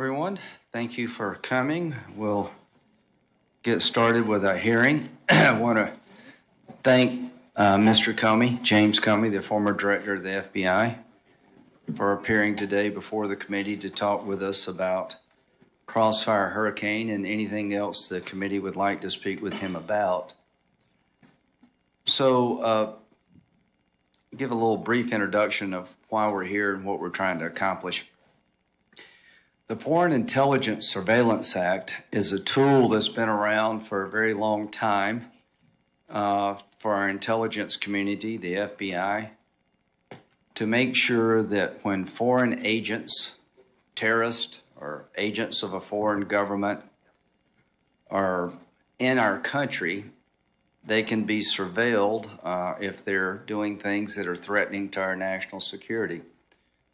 Everyone, thank you for coming. We'll get started with our hearing. I want to thank Mr. Comey, James Comey, the former director of the FBI, for appearing today before the committee to talk with us about Crossfire Hurricane and anything else the committee would like to speak with him about. So, give a little brief introduction of why we're here and what we're trying to accomplish. The Foreign Intelligence Surveillance Act is a tool that's been around for a very long time for our intelligence community, the FBI, to make sure that when foreign agents, terrorists, or agents of a foreign government are in our country, they can be surveilled if they're doing things that are threatening to our national security.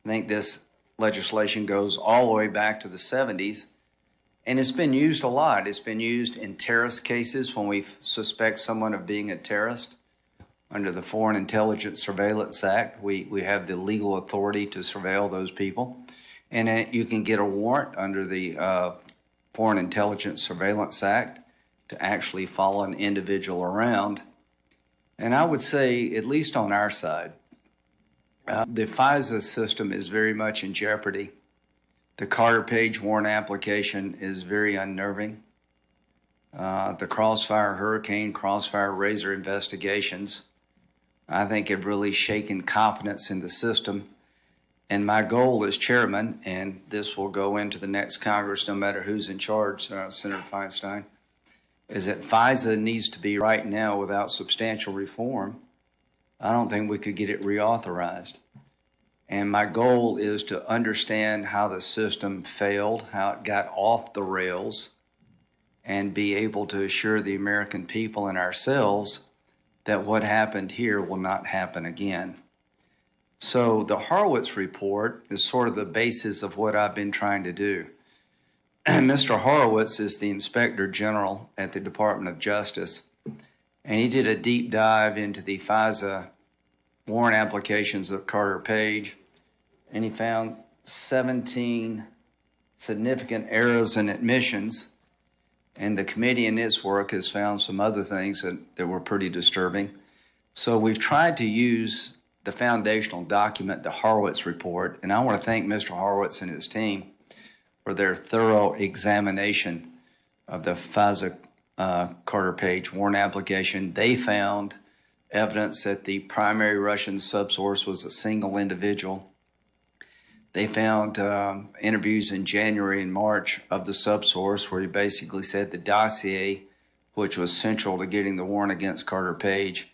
I think this legislation goes all the way back to the 70s, and it's been used a lot. It's been used in terrorist cases when we suspect someone of being a terrorist. Under the Foreign Intelligence Surveillance Act, we have the legal authority to surveil those people. And you can get a warrant under the Foreign Intelligence Surveillance Act to actually follow an individual around. And I would say, at least on our side, the FISA system is very much in jeopardy. The Carter Page warrant application is very unnerving. The Crossfire Hurricane, Crossfire Razor investigations, I think, have really shaken confidence in the system. And my goal as chairman, and this will go into the next Congress no matter who's in charge, Senator Feinstein, is that FISA needs to be right now without substantial reform. I don't think we could get it reauthorized. And my goal is to understand how the system failed, how it got off the rails, and be able to assure the American people and ourselves that what happened here will not happen again. So the Horowitz report is sort of the basis of what I've been trying to do. Mr. Horowitz is the Inspector General at the Department of Justice, and he did a deep dive into the FISA warrant applications of Carter Page, and he found 17 significant errors in admissions, and the committee in its work has found some other things that were pretty disturbing. So we've tried to use the foundational document, the Horowitz report, and I want to thank Mr. Horowitz and his team for their thorough examination of the FISA Carter Page warrant application. They found evidence that the primary Russian subsource was a single individual. They found interviews in January and March of the subsource where he basically said the dossier, which was central to getting the warrant against Carter Page,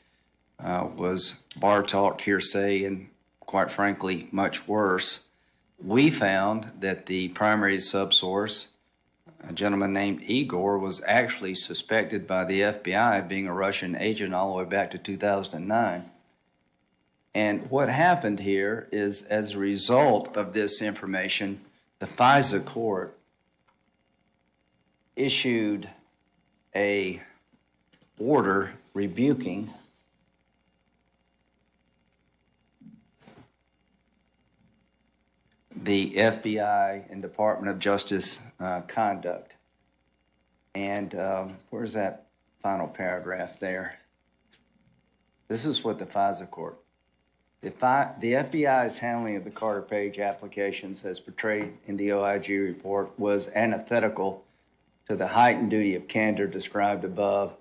was bar talk, hearsay, and quite frankly, much worse. We found that the primary subsource, a gentleman named Igor, was actually suspected by the FBI of being a Russian agent all the way back to 2009. And what happened here is, as a result of this information, the FISA court issued an order rebuking the FBI and Department of Justice conduct. And where's that final paragraph there? This is what the FISA court. The FBI's handling of the Carter Page applications, as portrayed in the OIG report, was antithetical to the heightened duty of candor described above.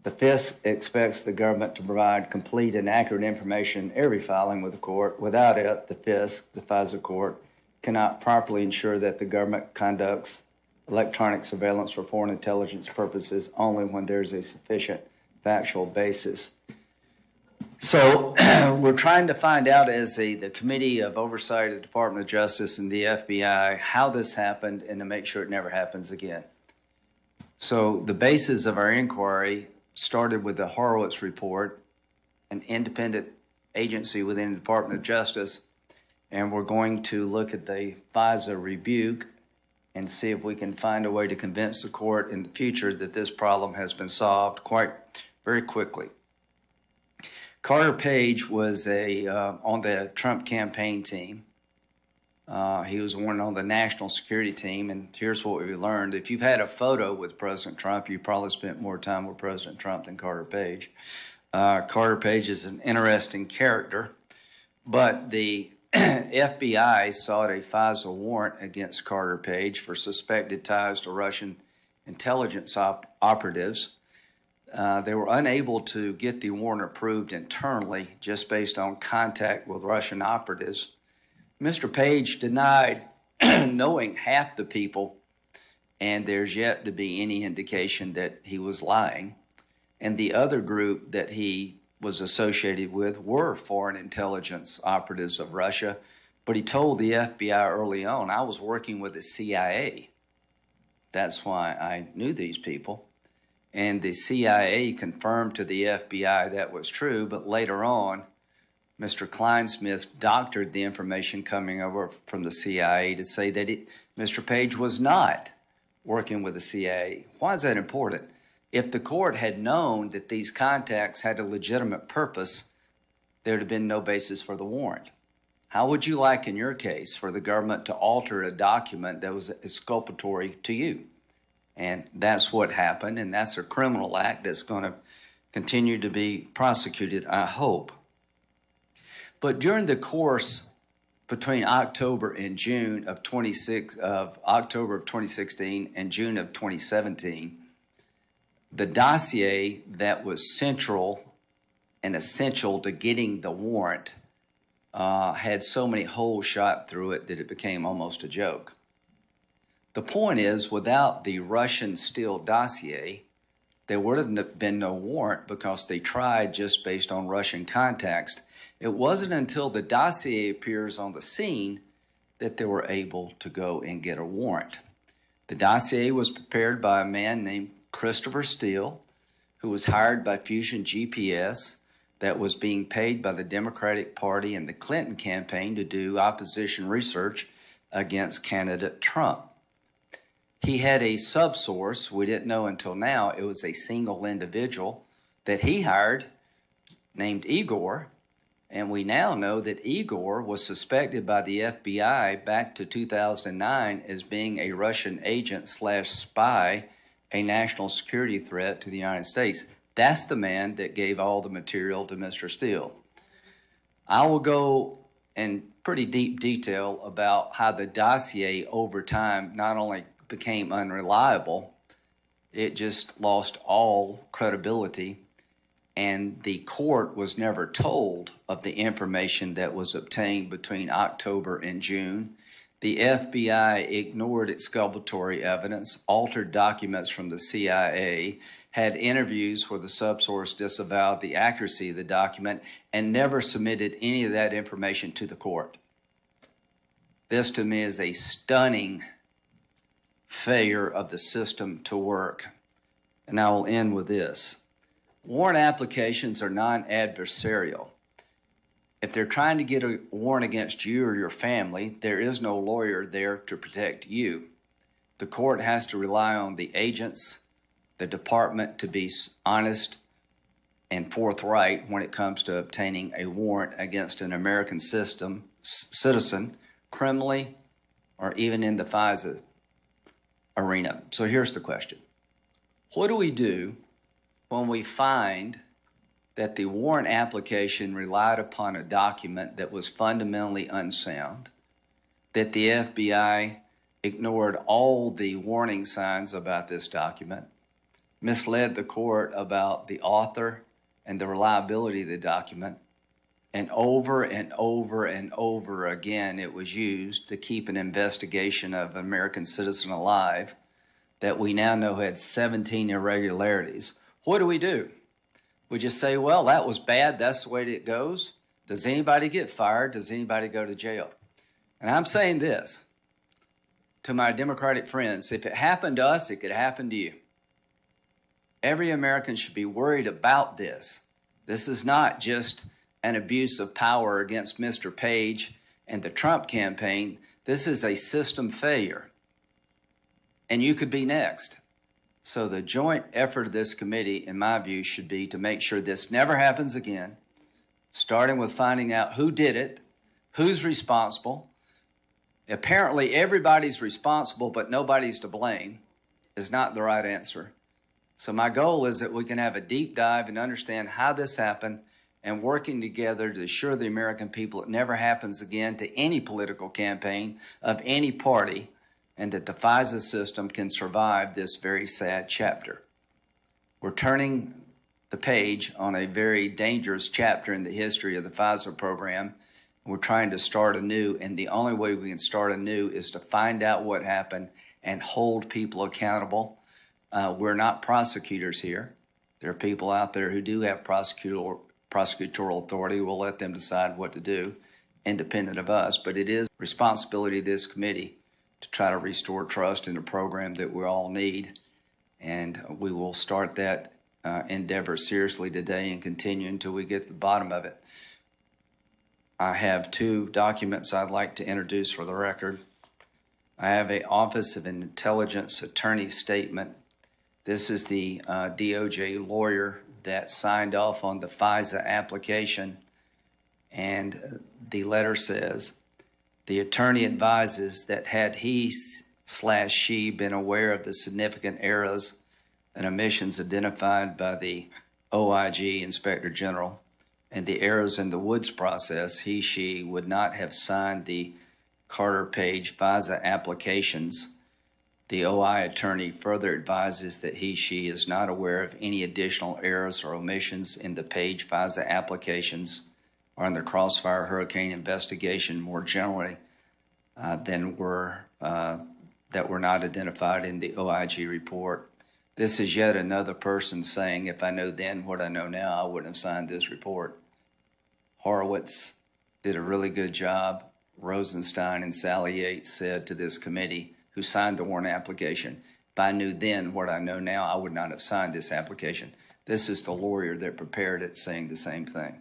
The FISC expects the government to provide complete and accurate information in every filing with the court. Without it, the FISC, the FISA court, cannot properly ensure that the government conducts electronic surveillance for foreign intelligence purposes only when there's a sufficient factual basis. So we're trying to find out, as the Committee of Oversight of the Department of Justice and the FBI, how this happened and to make sure it never happens again. So the basis of our inquiry started with the Horowitz report, an independent agency within the Department of Justice, and we're going to look at the FISA rebuke and see if we can find a way to convince the court in the future that this problem has been solved very quickly. Carter Page was on the Trump campaign team. He was one on the national security team, and here's what we learned. If you've had a photo with President Trump, you probably spent more time with President Trump than Carter Page. Carter Page is an interesting character, but the FBI sought a FISA warrant against Carter Page for suspected ties to Russian intelligence operatives. They were unable to get the warrant approved internally just based on contact with Russian operatives. Mr. Page denied knowing half the people, and there's yet to be any indication that he was lying. And the other group that he was associated with were foreign intelligence operatives of Russia, but he told the FBI early on, I was working with the CIA. That's why I knew these people. And the CIA confirmed to the FBI that was true, but later on, Mr. Kleinsmith doctored the information coming over from the CIA to say that Mr. Page was not working with the CIA. Why is that important? If the court had known that these contacts had a legitimate purpose, there would have been no basis for the warrant. How would you like in your case for the government to alter a document that was exculpatory to you? And that's what happened, and that's a criminal act that's going to continue to be prosecuted, I hope. But during the course between October and June of October of 2016 and June of 2017, the dossier that was central and essential to getting the warrant had so many holes shot through it that it became almost a joke. The point is, without the Russian Steele dossier, there would have been no warrant because they tried just based on Russian context. It wasn't until the dossier appears on the scene that they were able to go and get a warrant. The dossier was prepared by a man named Christopher Steele, who was hired by Fusion GPS, that was being paid by the Democratic Party and the Clinton campaign to do opposition research against candidate Trump. He had a subsource, we didn't know until now, it was a single individual that he hired named Igor. And we now know that Igor was suspected by the FBI back to 2009 as being a Russian agent / spy, a national security threat to the United States. That's the man that gave all the material to Mr. Steele. I will go in pretty deep detail about how the dossier over time not only became unreliable, it just lost all credibility. And the court was never told of the information that was obtained between October and June. The FBI ignored exculpatory evidence, altered documents from the CIA, had interviews where the subsource disavowed the accuracy of the document, and never submitted any of that information to the court. This, to me, is a stunning failure of the system to work. And I will end with this. Warrant applications are non-adversarial. If they're trying to get a warrant against you or your family, there is no lawyer there to protect you. The court has to rely on the agents, the department to be honest and forthright when it comes to obtaining a warrant against an American citizen, criminally, or even in the FISA arena. So here's the question. What do we do when we find that the warrant application relied upon a document that was fundamentally unsound, that the FBI ignored all the warning signs about this document, misled the court about the author and the reliability of the document, and over and over and over again it was used to keep an investigation of an American citizen alive that we now know had 17 irregularities? What do? We just say, well, that was bad. That's the way it goes. Does anybody get fired? Does anybody go to jail? And I'm saying this to my Democratic friends. If it happened to us, it could happen to you. Every American should be worried about this. This is not just an abuse of power against Mr. Page and the Trump campaign. This is a system failure. And you could be next. So the joint effort of this committee, in my view, should be to make sure this never happens again, starting with finding out who did it, who's responsible, Apparently, everybody's responsible, but nobody's to blame is not the right answer. So my goal is that we can have a deep dive and understand how this happened and working together to assure the American people it never happens again to any political campaign of any party, and that the FISA system can survive this very sad chapter. We're turning the page on a very dangerous chapter in the history of the FISA program. We're trying to start anew, and the only way we can start anew is to find out what happened and hold people accountable. We're not prosecutors here. There are people out there who do have prosecutorial authority. We'll let them decide what to do, independent of us. But it is responsibility of this committee to try to restore trust in a program that we all need. And we will start that endeavor seriously today and continue until we get to the bottom of it. I have two documents I'd like to introduce for the record. I have an Office of Intelligence Attorney statement. This is the DOJ lawyer that signed off on the FISA application, and the letter says, the attorney advises that had he/she been aware of the significant errors and omissions identified by the OIG Inspector General and the errors in the Woods process, he/she would not have signed the Carter Page FISA applications. The OI attorney further advises that he/she is not aware of any additional errors or omissions in the Page FISA applications or in the Crossfire Hurricane investigation more generally that were not identified in the OIG report. This is yet another person saying, if I know then what I know now, I wouldn't have signed this report. Horowitz did a really good job. Rosenstein and Sally Yates said to this committee, who signed the warrant application, if I knew then what I know now, I would not have signed this application. This is the lawyer that prepared it saying the same thing.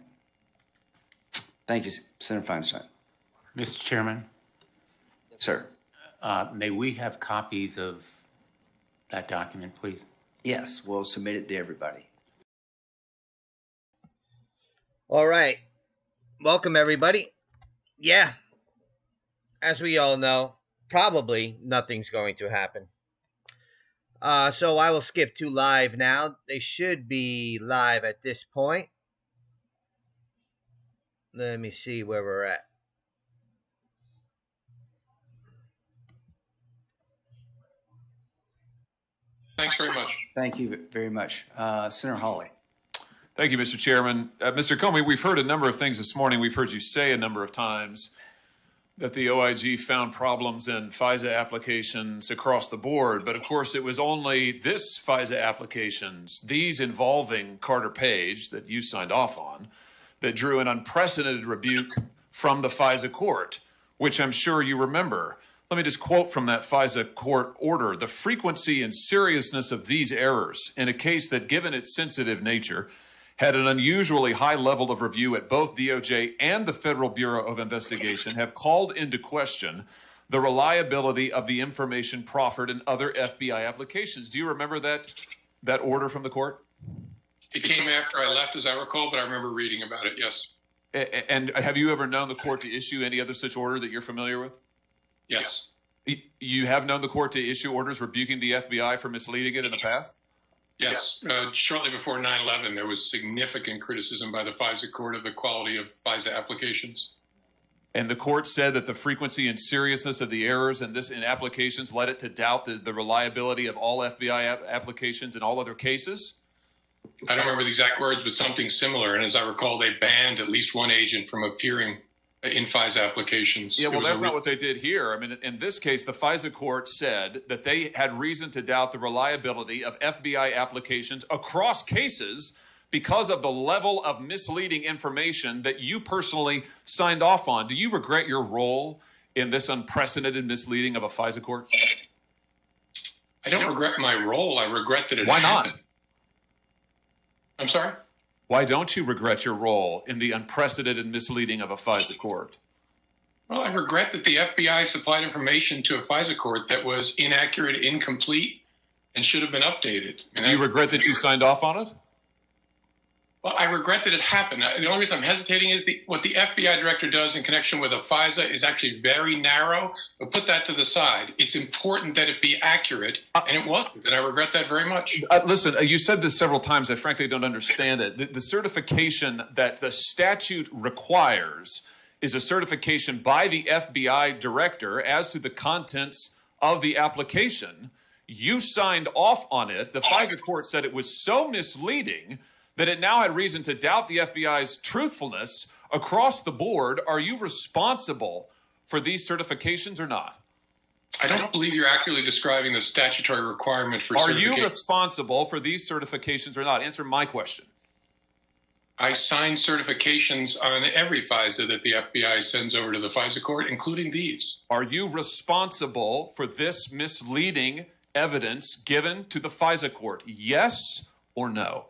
Thank you, Senator Feinstein. Mr. Chairman? Yes, sir. May we have copies of that document, please? Yes, we'll submit it to everybody. All right. Welcome, everybody. Yeah, as we all know, probably nothing's going to happen. So I will skip to live now. They should be live at this point. Let me see where we're at. Thanks very much. Thank you very much. Senator Hawley. Thank you, Mr. Chairman. Mr. Comey, we've heard a number of things this morning. We've heard you say a number of times that the OIG found problems in FISA applications across the board. But of course, it was only this FISA applications, these involving Carter Page that you signed off on, that drew an unprecedented rebuke from the FISA court, which I'm sure you remember. Let me just quote from that FISA court order. The frequency and seriousness of these errors in a case that, given its sensitive nature, had an unusually high level of review at both DOJ and the Federal Bureau of Investigation have called into question the reliability of the information proffered in other FBI applications. Do you remember that order from the court? It came after I left, as I recall, but I remember reading about it, yes. And have you ever known the court to issue any other such order that you're familiar with? Yes. You have known the court to issue orders rebuking the FBI for misleading it in the past? Yes. Shortly before 9/11, there was significant criticism by the FISA court of the quality of FISA applications. And the court said that the frequency and seriousness of the errors in applications led it to doubt the reliability of all FBI applications in all other cases? I don't remember the exact words, but something similar. And as I recall, they banned at least one agent from appearing in FISA applications. Yeah, well, that's not what they did here. I mean, in this case, the FISA court said that they had reason to doubt the reliability of FBI applications across cases because of the level of misleading information that you personally signed off on. Do you regret your role in this unprecedented misleading of a FISA court? I don't regret my role. I regret that it Why not? happened. I'm sorry? Why don't you regret your role in the unprecedented misleading of a FISA court? Well, I regret that the FBI supplied information to a FISA court that was inaccurate, incomplete, and should have been updated. Do you regret that you signed off on it? Well, I regret that it happened. The only reason I'm hesitating is what the FBI director does in connection with a FISA is actually very narrow. But put that to the side. It's important that it be accurate, and it wasn't. And I regret that very much. Listen, you said this several times. I frankly don't understand it. The certification that the statute requires is a certification by the FBI director as to the contents of the application. You signed off on it. The FISA court said it was so misleading that it now had reason to doubt the FBI's truthfulness across the board. Are you responsible for these certifications or not? I don't believe you're accurately describing the statutory requirement for Are certification. you responsible for these certifications or not? Answer my question. I sign certifications on every FISA that the FBI sends over to the FISA court, including these. Are you responsible for this misleading evidence given to the FISA court? Yes or no?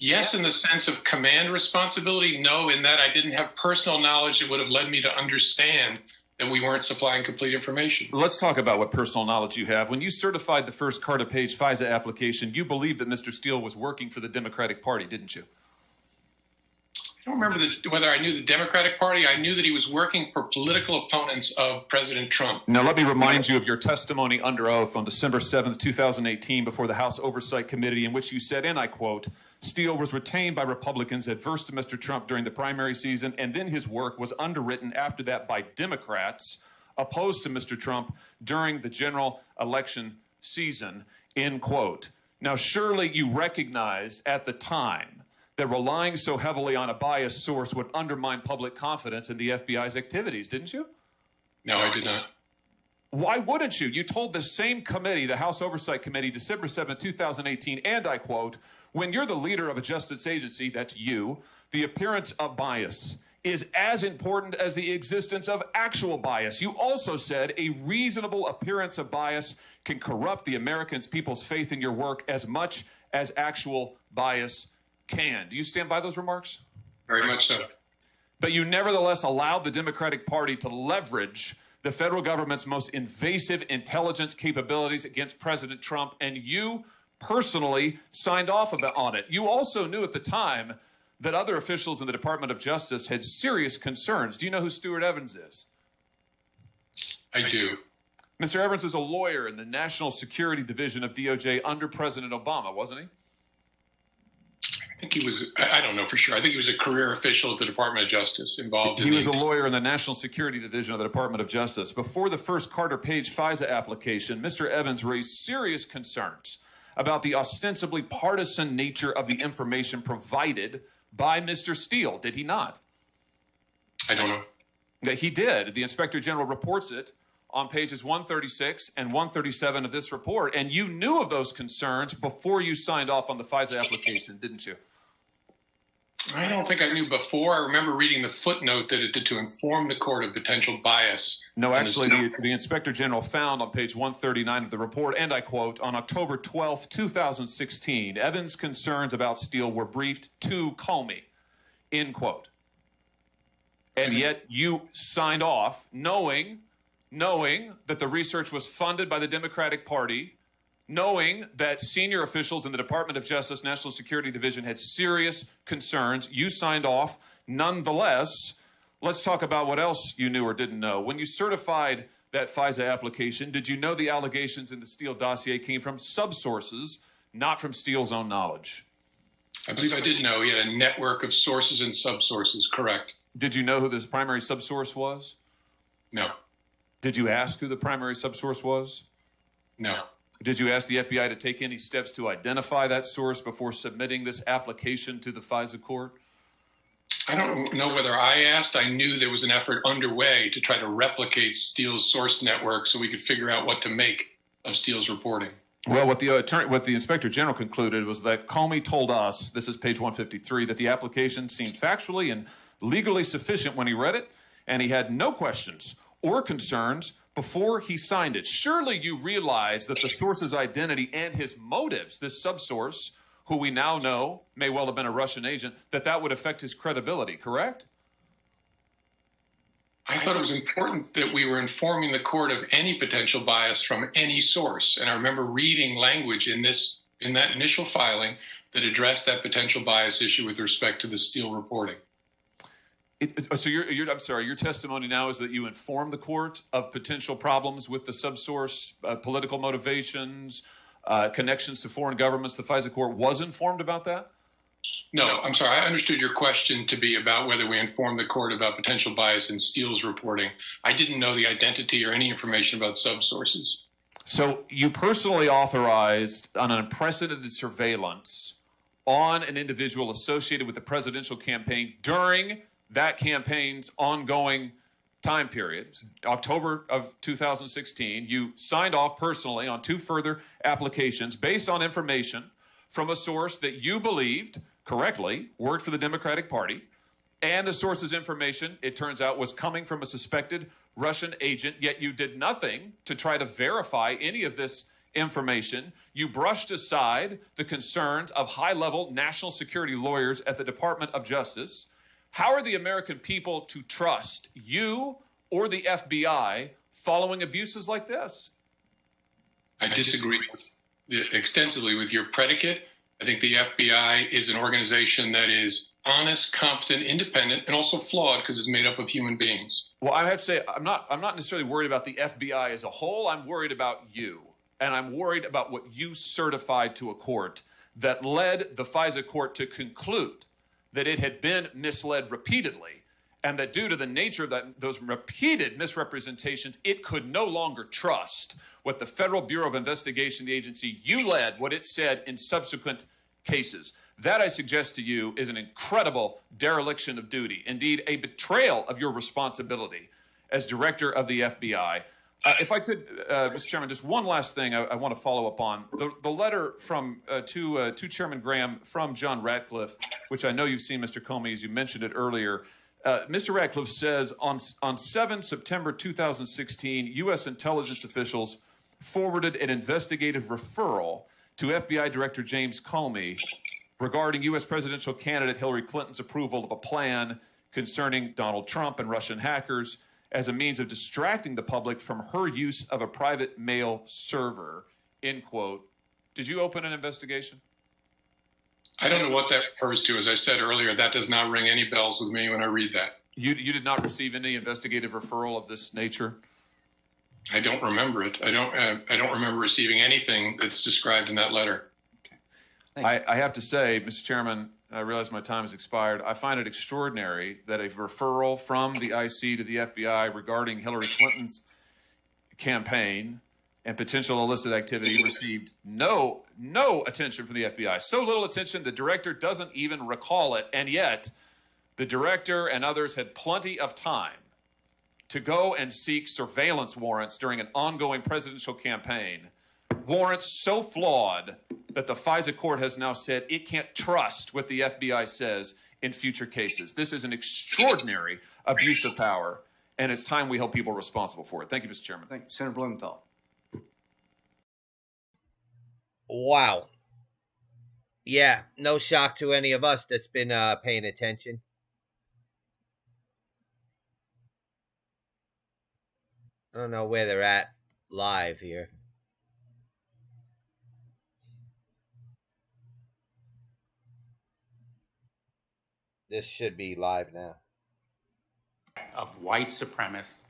Yes, in the sense of command responsibility. No, in that I didn't have personal knowledge that would have led me to understand that we weren't supplying complete information. Let's talk about what personal knowledge you have. When you certified the first Carter-Page FISA application, you believed that Mr. Steele was working for the Democratic Party, didn't you? I don't remember whether I knew the Democratic Party. I knew that he was working for political opponents of President Trump. Now, let me remind you of your testimony under oath on December 7th, 2018, before the House Oversight Committee, in which you said, and I quote, Steele was retained by Republicans adverse to Mr. Trump during the primary season, and then his work was underwritten after that by Democrats opposed to Mr. Trump during the general election season, end quote. Now, surely you recognized at the time that relying so heavily on a biased source would undermine public confidence in the FBI's activities, didn't you? No, I did not. Why wouldn't you? You told the same committee, the House Oversight Committee, December 7, 2018, and I quote, when you're the leader of a justice agency, that's you, the appearance of bias is as important as the existence of actual bias. You also said a reasonable appearance of bias can corrupt the American people's faith in your work as much as actual bias can. Do you stand by those remarks? Very much so. But you nevertheless allowed the Democratic Party to leverage the federal government's most invasive intelligence capabilities against President Trump, and you personally signed off on it. You also knew at the time that other officials in the Department of Justice had serious concerns. Do you know who Stuart Evans is? I do. Mr. Evans was a lawyer in the National Security Division of DOJ under President Obama, wasn't he? I think he was, I don't know for sure. I think he was a career official at the Department of Justice involved in He was a lawyer in the National Security Division of the Department of Justice. Before the first Carter-Page FISA application, Mr. Evans raised serious concerns about the ostensibly partisan nature of the information provided by Mr. Steele. Did he not? I don't know. That he did. The Inspector General reports it on pages 136 and 137 of this report. And you knew of those concerns before you signed off on the FISA application, didn't you? I don't think I knew before. I remember reading the footnote that it did to inform the court of potential bias. No, actually, the Inspector General found on page 139 of the report, and I quote, on October 12, 2016, Evans' concerns about Steele were briefed to Comey, end quote. And yet you signed off knowing that the research was funded by the Democratic Party, knowing that senior officials in the Department of Justice National Security Division had serious concerns. You signed off. Nonetheless, let's talk about what else you knew or didn't know. When you certified that FISA application, did you know the allegations in the Steele dossier came from subsources, not from Steele's own knowledge? I believe I did know he had a network of sources and subsources, correct. Did you know who this primary subsource was? No. Did you ask who the primary subsource was? No. Did you ask the FBI to take any steps to identify that source before submitting this application to the FISA court? I don't know whether I asked. I knew there was an effort underway to try to replicate Steele's source network so we could figure out what to make of Steele's reporting. Well, what the Inspector General concluded was that Comey told us, this is page 153, that the application seemed factually and legally sufficient when he read it, and he had no questions or concerns before he signed it. Surely you realize that the source's identity and his motives, this subsource, who we now know may well have been a Russian agent, that would affect his credibility, correct? I thought it was important that we were informing the court of any potential bias from any source. And I remember reading language in this in that initial filing that addressed that potential bias issue with respect to the Steele reporting. So I'm sorry, your testimony now is that you informed the court of potential problems with the subsource, political motivations, connections to foreign governments. The FISA court was informed about that? No, I'm sorry. I understood your question to be about whether we informed the court about potential bias in Steele's reporting. I didn't know the identity or any information about subsources. So you personally authorized an unprecedented surveillance on an individual associated with the presidential campaign during that campaign's ongoing time period, October of 2016. You signed off personally on 2 further applications based on information from a source that you believed correctly worked for the Democratic Party. And the source's information, it turns out, was coming from a suspected Russian agent, yet you did nothing to try to verify any of this information. You brushed aside the concerns of high-level national security lawyers at the Department of Justice. How are the American people to trust you or the FBI following abuses like this? I disagree extensively with your predicate. I think the FBI is an organization that is honest, competent, independent, and also flawed because it's made up of human beings. Well, I have to say, I'm not necessarily worried about the FBI as a whole. I'm worried about you. And I'm worried about what you certified to a court that led the FISA court to conclude that it had been misled repeatedly, and that due to the nature of those repeated misrepresentations, it could no longer trust what the Federal Bureau of Investigation, the agency you led, what it said in subsequent cases. That, I suggest to you, is an incredible dereliction of duty, indeed a betrayal of your responsibility as director of the FBI. If I could, Mr. Chairman, just one last thing I want to follow up on. The letter from to Chairman Graham from John Ratcliffe, which I know you've seen, Mr. Comey, as you mentioned it earlier. Mr. Ratcliffe says, on 7 September 2016, U.S. intelligence officials forwarded an investigative referral to FBI Director James Comey regarding U.S. presidential candidate Hillary Clinton's approval of a plan concerning Donald Trump and Russian hackers as a means of distracting the public from her use of a private mail server, end quote. Did you open an investigation? I don't know what that refers to. As I said earlier, that does not ring any bells with me when I read that. You did not receive any investigative referral of this nature? I don't remember it. I don't remember receiving anything that's described in that letter. I have to say, Mr. Chairman, I realize my time has expired. I find it extraordinary that a referral from the IC to the FBI regarding Hillary Clinton's campaign and potential illicit activity received no attention from the FBI. So little attention, the director doesn't even recall it. And yet, the director and others had plenty of time to go and seek surveillance warrants during an ongoing presidential campaign. Warrants so flawed that the FISA court has now said it can't trust what the FBI says in future cases. This is an extraordinary abuse of power, and it's time we hold people responsible for it. Thank you, Mr. Chairman. Thank you. Senator Blumenthal. Wow. Yeah, no shock to any of us that's been paying attention. I don't know where they're at live here. This should be live now. Of white supremacists,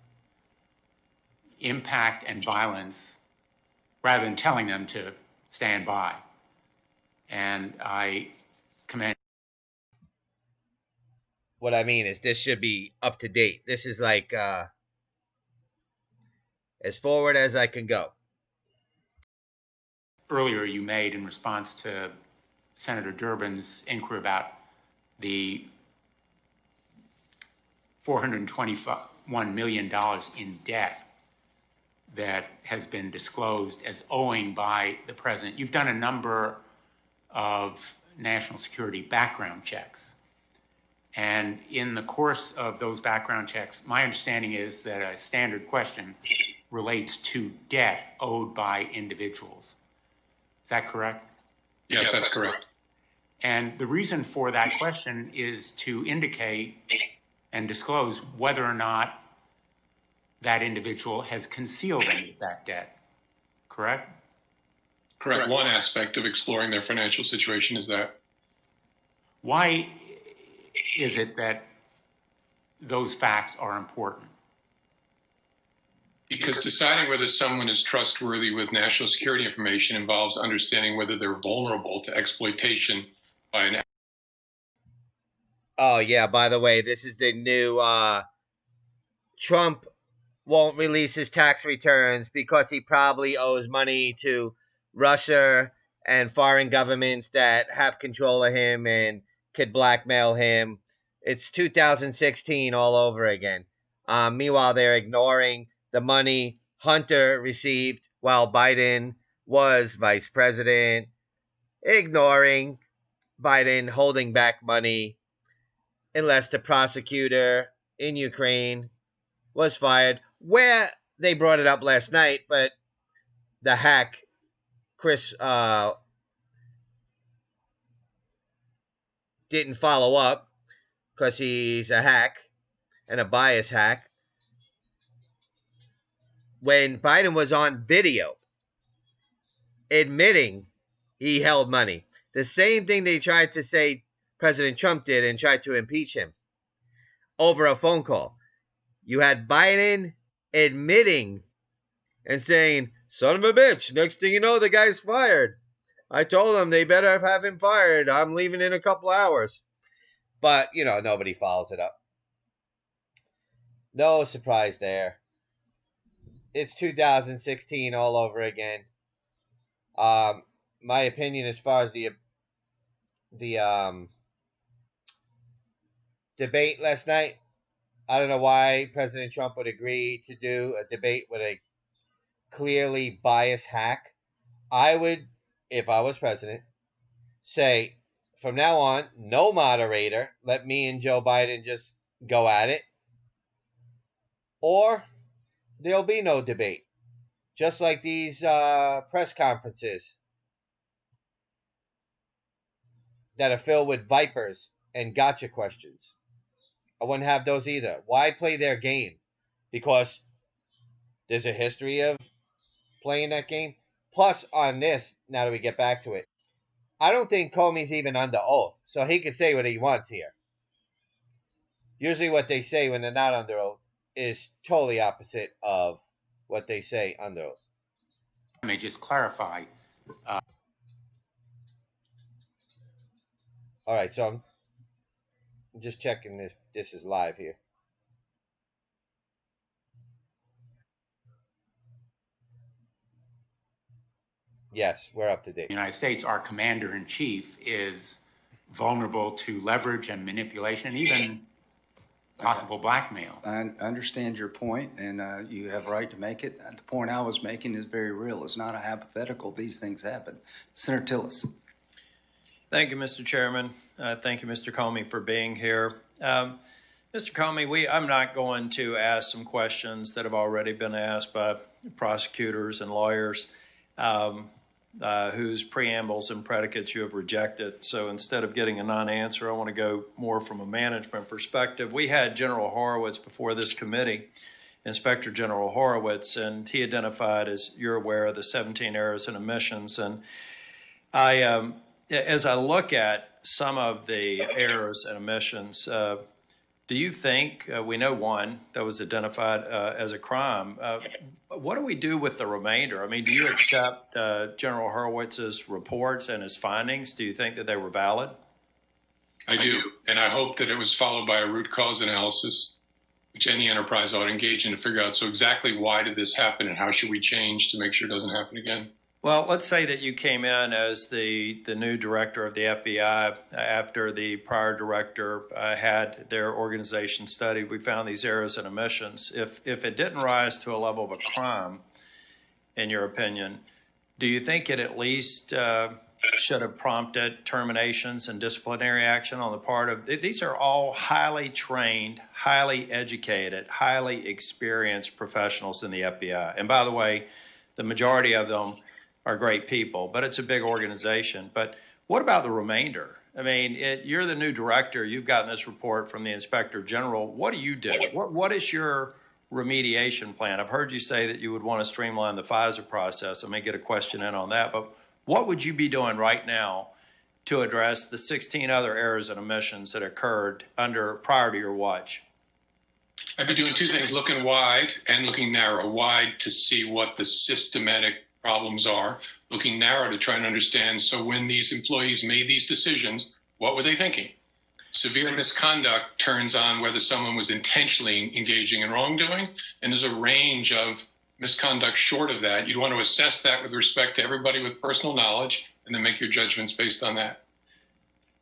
impact and violence, rather than telling them to stand by. And I commend. What I mean is this should be up to date. This is like as forward as I can go. Earlier you made in response to Senator Durbin's inquiry about the $421 million in debt that has been disclosed as owing by the president. You've done a number of national security background checks. And in the course of those background checks, my understanding is that a standard question relates to debt owed by individuals. Is that correct? Yes, that's correct. And the reason for that question is to indicate and disclose whether or not that individual has concealed any of that debt, correct? Correct. One aspect of exploring their financial situation is that. Why is it that those facts are important? Because deciding whether someone is trustworthy with national security information involves understanding whether they're vulnerable to exploitation by an. Oh, yeah, by the way, this is the new Trump won't release his tax returns because he probably owes money to Russia and foreign governments that have control of him and could blackmail him. It's 2016 all over again. Meanwhile, they're ignoring the money Hunter received while Biden was vice president, ignoring Biden holding back money unless the prosecutor in Ukraine was fired, where they brought it up last night, but the hack, Chris, didn't follow up because he's a hack and a bias hack. When Biden was on video admitting he held money, the same thing they tried to say President Trump did and tried to impeach him over a phone call. You had Biden admitting and saying, son of a bitch, next thing you know, the guy's fired. I told them they better have him fired. I'm leaving in a couple hours. But, nobody follows it up. No surprise there. It's 2016 all over again. My opinion as far as the debate last night, I don't know why President Trump would agree to do a debate with a clearly biased hack. I would, if I was president, say from now on, no moderator. Let me and Joe Biden just go at it. Or there'll be no debate. Just like these press conferences that are filled with vipers and gotcha questions. I wouldn't have those either. Why play their game? Because there's a history of playing that game. Plus, on this, now that we get back to it, I don't think Comey's even under oath, so he can say what he wants here. Usually what they say when they're not under oath is totally opposite of what they say under oath. I may just clarify. All right, so I'm just checking if this is live here. Yes, we're up to date. The United States, our commander-in-chief, is vulnerable to leverage and manipulation and even possible blackmail. I understand your point, and you have a right to make it. The point I was making is very real. It's not a hypothetical. These things happen. Senator Tillis. Thank you, Mr. Chairman. Thank you, Mr. Comey, for being here. Mr. Comey, I'm not going to ask some questions that have already been asked by prosecutors and lawyers whose preambles and predicates you have rejected. So instead of getting a non-answer, I want to go more from a management perspective. We had General Horowitz before this committee, Inspector General Horowitz, and he identified, as you're aware, the 17 errors and omissions. And as I look at some of the errors and omissions, do you think, we know one that was identified as a crime, what do we do with the remainder? I mean, do you accept General Horowitz's reports and his findings? Do you think that they were valid? I do, and I hope that it was followed by a root cause analysis, which any enterprise ought to engage in to figure out, so exactly why did this happen and how should we change to make sure it doesn't happen again? Well, let's say that you came in as the new director of the FBI after the prior director had their organization studied. We found these errors and omissions. If it didn't rise to a level of a crime, in your opinion, do you think it at least should have prompted terminations and disciplinary action on the part of, these are all highly trained, highly educated, highly experienced professionals in the FBI. And by the way, the majority of them are great people, but it's a big organization. But what about the remainder? I mean, you're the new director. You've gotten this report from the Inspector General. What do you do? What is your remediation plan? I've heard you say that you would want to streamline the FISA process. I may get a question in on that, but what would you be doing right now to address the 16 other errors and omissions that occurred prior to your watch? I'd be doing two things, looking wide and looking narrow. Wide to see what the systematic problems are, looking narrow to try and understand. So when these employees made these decisions, what were they thinking? Severe misconduct turns on whether someone was intentionally engaging in wrongdoing, and there's a range of misconduct short of that. You'd want to assess that with respect to everybody with personal knowledge and then make your judgments based on that.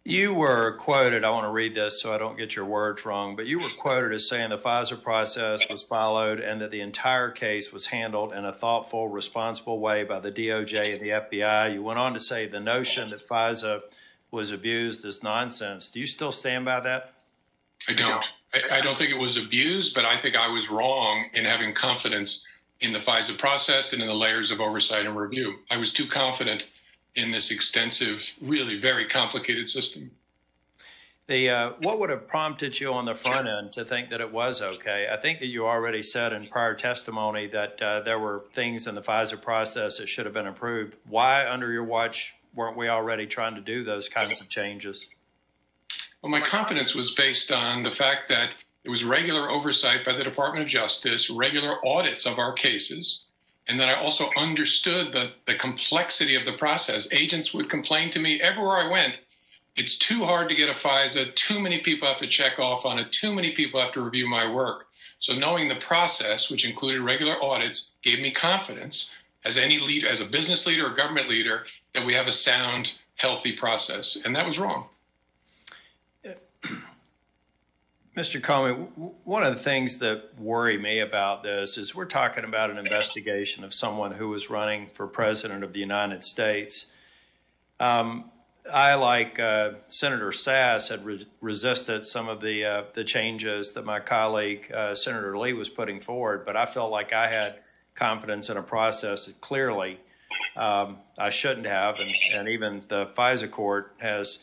You were quoted, I want to read this so I don't get your words wrong, but you were quoted as saying the FISA process was followed and that the entire case was handled in a thoughtful, responsible way by the DOJ and the FBI. You went on to say the notion that FISA was abused is nonsense. Do you still stand by that? I don't. I don't think it was abused, but I think I was wrong in having confidence in the FISA process and in the layers of oversight and review. I was too confident in this extensive, really very complicated system. What would have prompted you on the front end to think that it was okay? I think that you already said in prior testimony that there were things in the FISA process that should have been improved. Why, under your watch, weren't we already trying to do those kinds of changes? Well, my confidence was based on the fact that it was regular oversight by the Department of Justice, regular audits of our cases, and that I also understood the complexity of the process. Agents would complain to me everywhere I went, it's too hard to get a FISA, too many people have to check off on it, too many people have to review my work. So knowing the process, which included regular audits, gave me confidence as any leader, as a business leader or government leader, that we have a sound, healthy process. And that was wrong. Mr. Comey, one of the things that worry me about this is we're talking about an investigation of someone who was running for president of the United States. I, like Senator Sass, had resisted some of the changes that my colleague, Senator Lee, was putting forward, but I felt like I had confidence in a process that clearly I shouldn't have, and even the FISA court has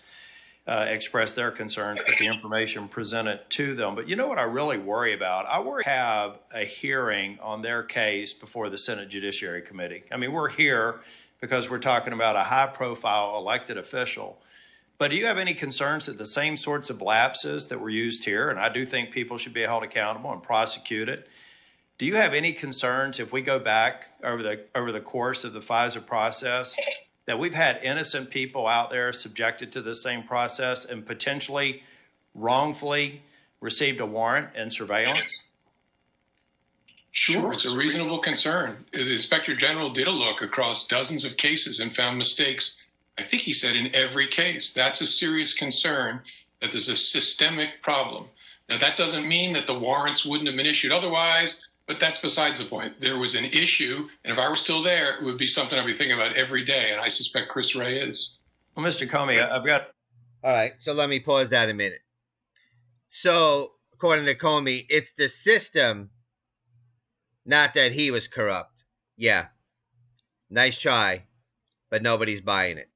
expressed their concerns with the information presented to them. But you know what I really worry about? I worry have a hearing on their case before the Senate Judiciary Committee. I mean, we're here because we're talking about a high-profile elected official. But do you have any concerns that the same sorts of lapses that were used here, and I do think people should be held accountable and prosecuted, do you have any concerns if we go back over the course of the FISA process that we've had innocent people out there subjected to the same process and potentially wrongfully received a warrant and surveillance? Sure, it's a reasonable concern. The Inspector General did a look across dozens of cases and found mistakes, I think he said, in every case. That's a serious concern, that there's a systemic problem. Now, that doesn't mean that the warrants wouldn't have been issued otherwise, but that's besides the point. There was an issue, and if I were still there, it would be something I'd be thinking about every day, and I suspect Chris Wray is. Well, Mr. Comey, I've got... All right, so let me pause that a minute. So, according to Comey, it's the system, not that he was corrupt. Yeah, nice try, but nobody's buying it.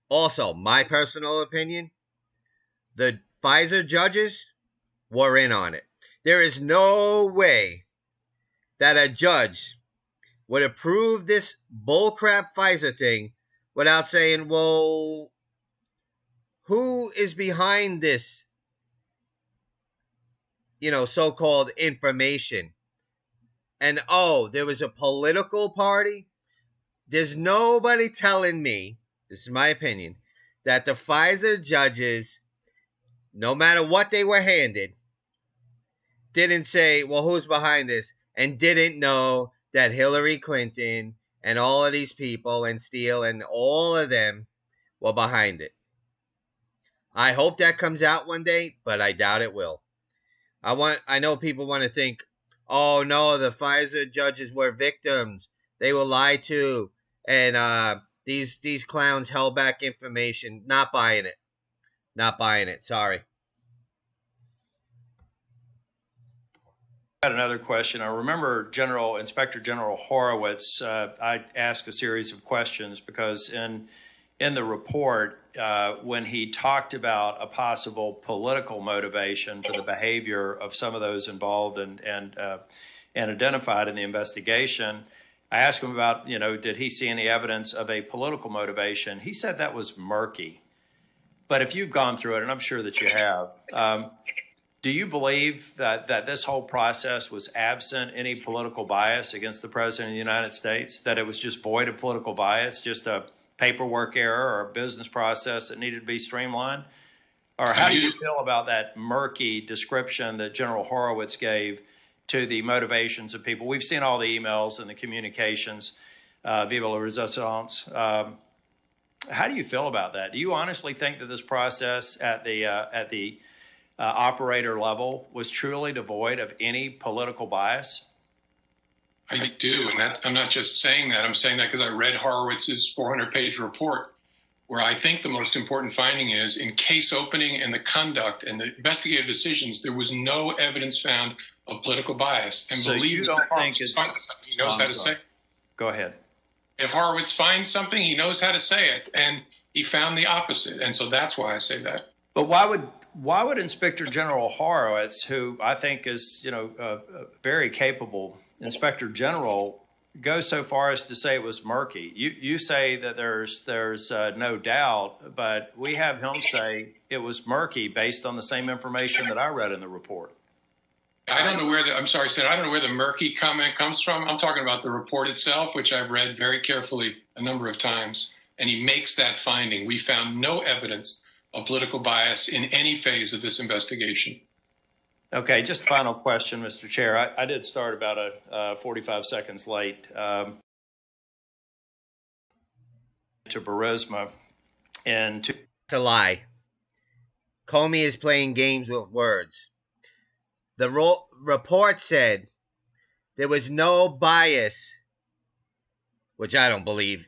Also, my personal opinion, the FISA judges were in on it. There is no way that a judge would approve this bullcrap FISA thing without saying, well, who is behind this, so-called information? And, oh, there was a political party? There's nobody telling me, this is my opinion, that the FISA judges, no matter what they were handed, didn't say, well, who's behind this? And didn't know that Hillary Clinton and all of these people and Steele and all of them were behind it. I hope that comes out one day, but I doubt it will. I know people want to think, oh no, the FISA judges were victims. They were lied to. And these clowns held back information. Not buying it. Not buying it. Sorry. I had another question. I remember Inspector General Horowitz, I asked a series of questions because in the report, when he talked about a possible political motivation for the behavior of some of those involved and identified in the investigation, I asked him about, did he see any evidence of a political motivation? He said that was murky. But if you've gone through it, and I'm sure that you have, do you believe that this whole process was absent any political bias against the President of the United States, that it was just void of political bias, just a paperwork error or a business process that needed to be streamlined? Or how do you feel about that murky description that General Horowitz gave to the motivations of people? We've seen all the emails and the communications, vive la resistance. How do you feel about that? Do you honestly think that this process at the operator level was truly devoid of any political bias? I do, and I'm not just saying that. I'm saying that because I read Horowitz's 400-page report, where I think the most important finding is in case opening and the conduct and the investigative decisions, there was no evidence found of political bias. And so believe you don't think it's he knows how to say it. Go ahead. If Horowitz finds something, he knows how to say it, and he found the opposite, and so that's why I say that. But why would Inspector General Horowitz, who I think is a very capable Inspector General, go so far as to say it was murky? You say that there's no doubt, but we have him say it was murky based on the same information that I read in the report. I don't know where I'm sorry, Senator, I don't know where the murky comment comes from. I'm talking about the report itself, which I've read very carefully a number of times, and he makes that finding. We found no evidence of political bias in any phase of this investigation. Okay, just final question, Mr. Chair. I did start about 45 seconds late to Burisma and to... It's a lie. Comey is playing games with words. The report said there was no bias, which I don't believe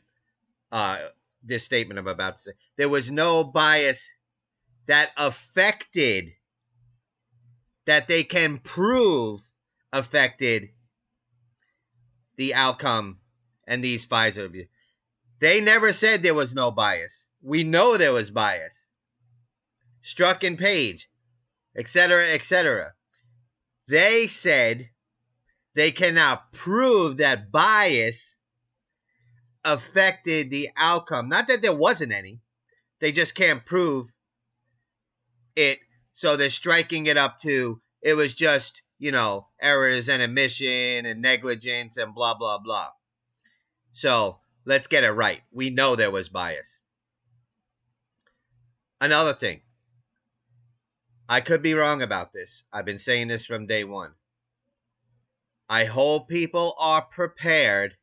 this statement I'm about to say. There was no bias that affected, that they can prove affected the outcome and these FISA reviews. They never said there was no bias. We know there was bias. Strzok and Page, etc., etc. They said they cannot prove that bias affected the outcome. Not that there wasn't any. They just can't prove it. So they're striking it up to it was just, errors and omission and negligence and blah, blah, blah. So let's get it right. We know there was bias. Another thing. I could be wrong about this. I've been saying this from day one. I hope people are prepared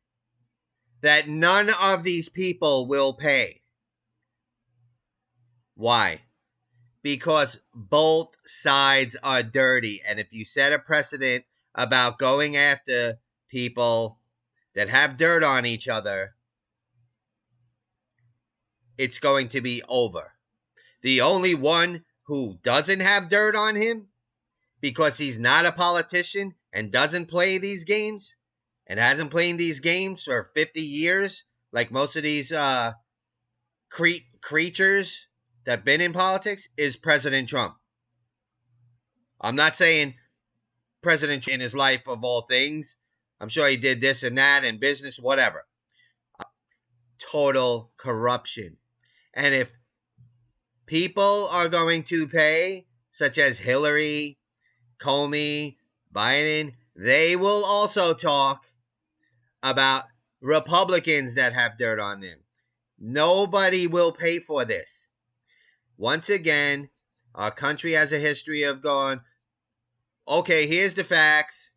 that none of these people will pay. Why? Because both sides are dirty. And if you set a precedent about going after people that have dirt on each other, it's going to be over. The only one who doesn't have dirt on him because he's not a politician and doesn't play these games and hasn't played these games for 50 years like most of these creatures that have been in politics is President Trump. I'm not saying President Trump in his life of all things. I'm sure he did this and that in business, whatever. Total corruption. And if people are going to pay, such as Hillary, Comey, Biden, they will also talk about Republicans that have dirt on them. Nobody will pay for this. Once again, our country has a history of going, okay, here's the facts.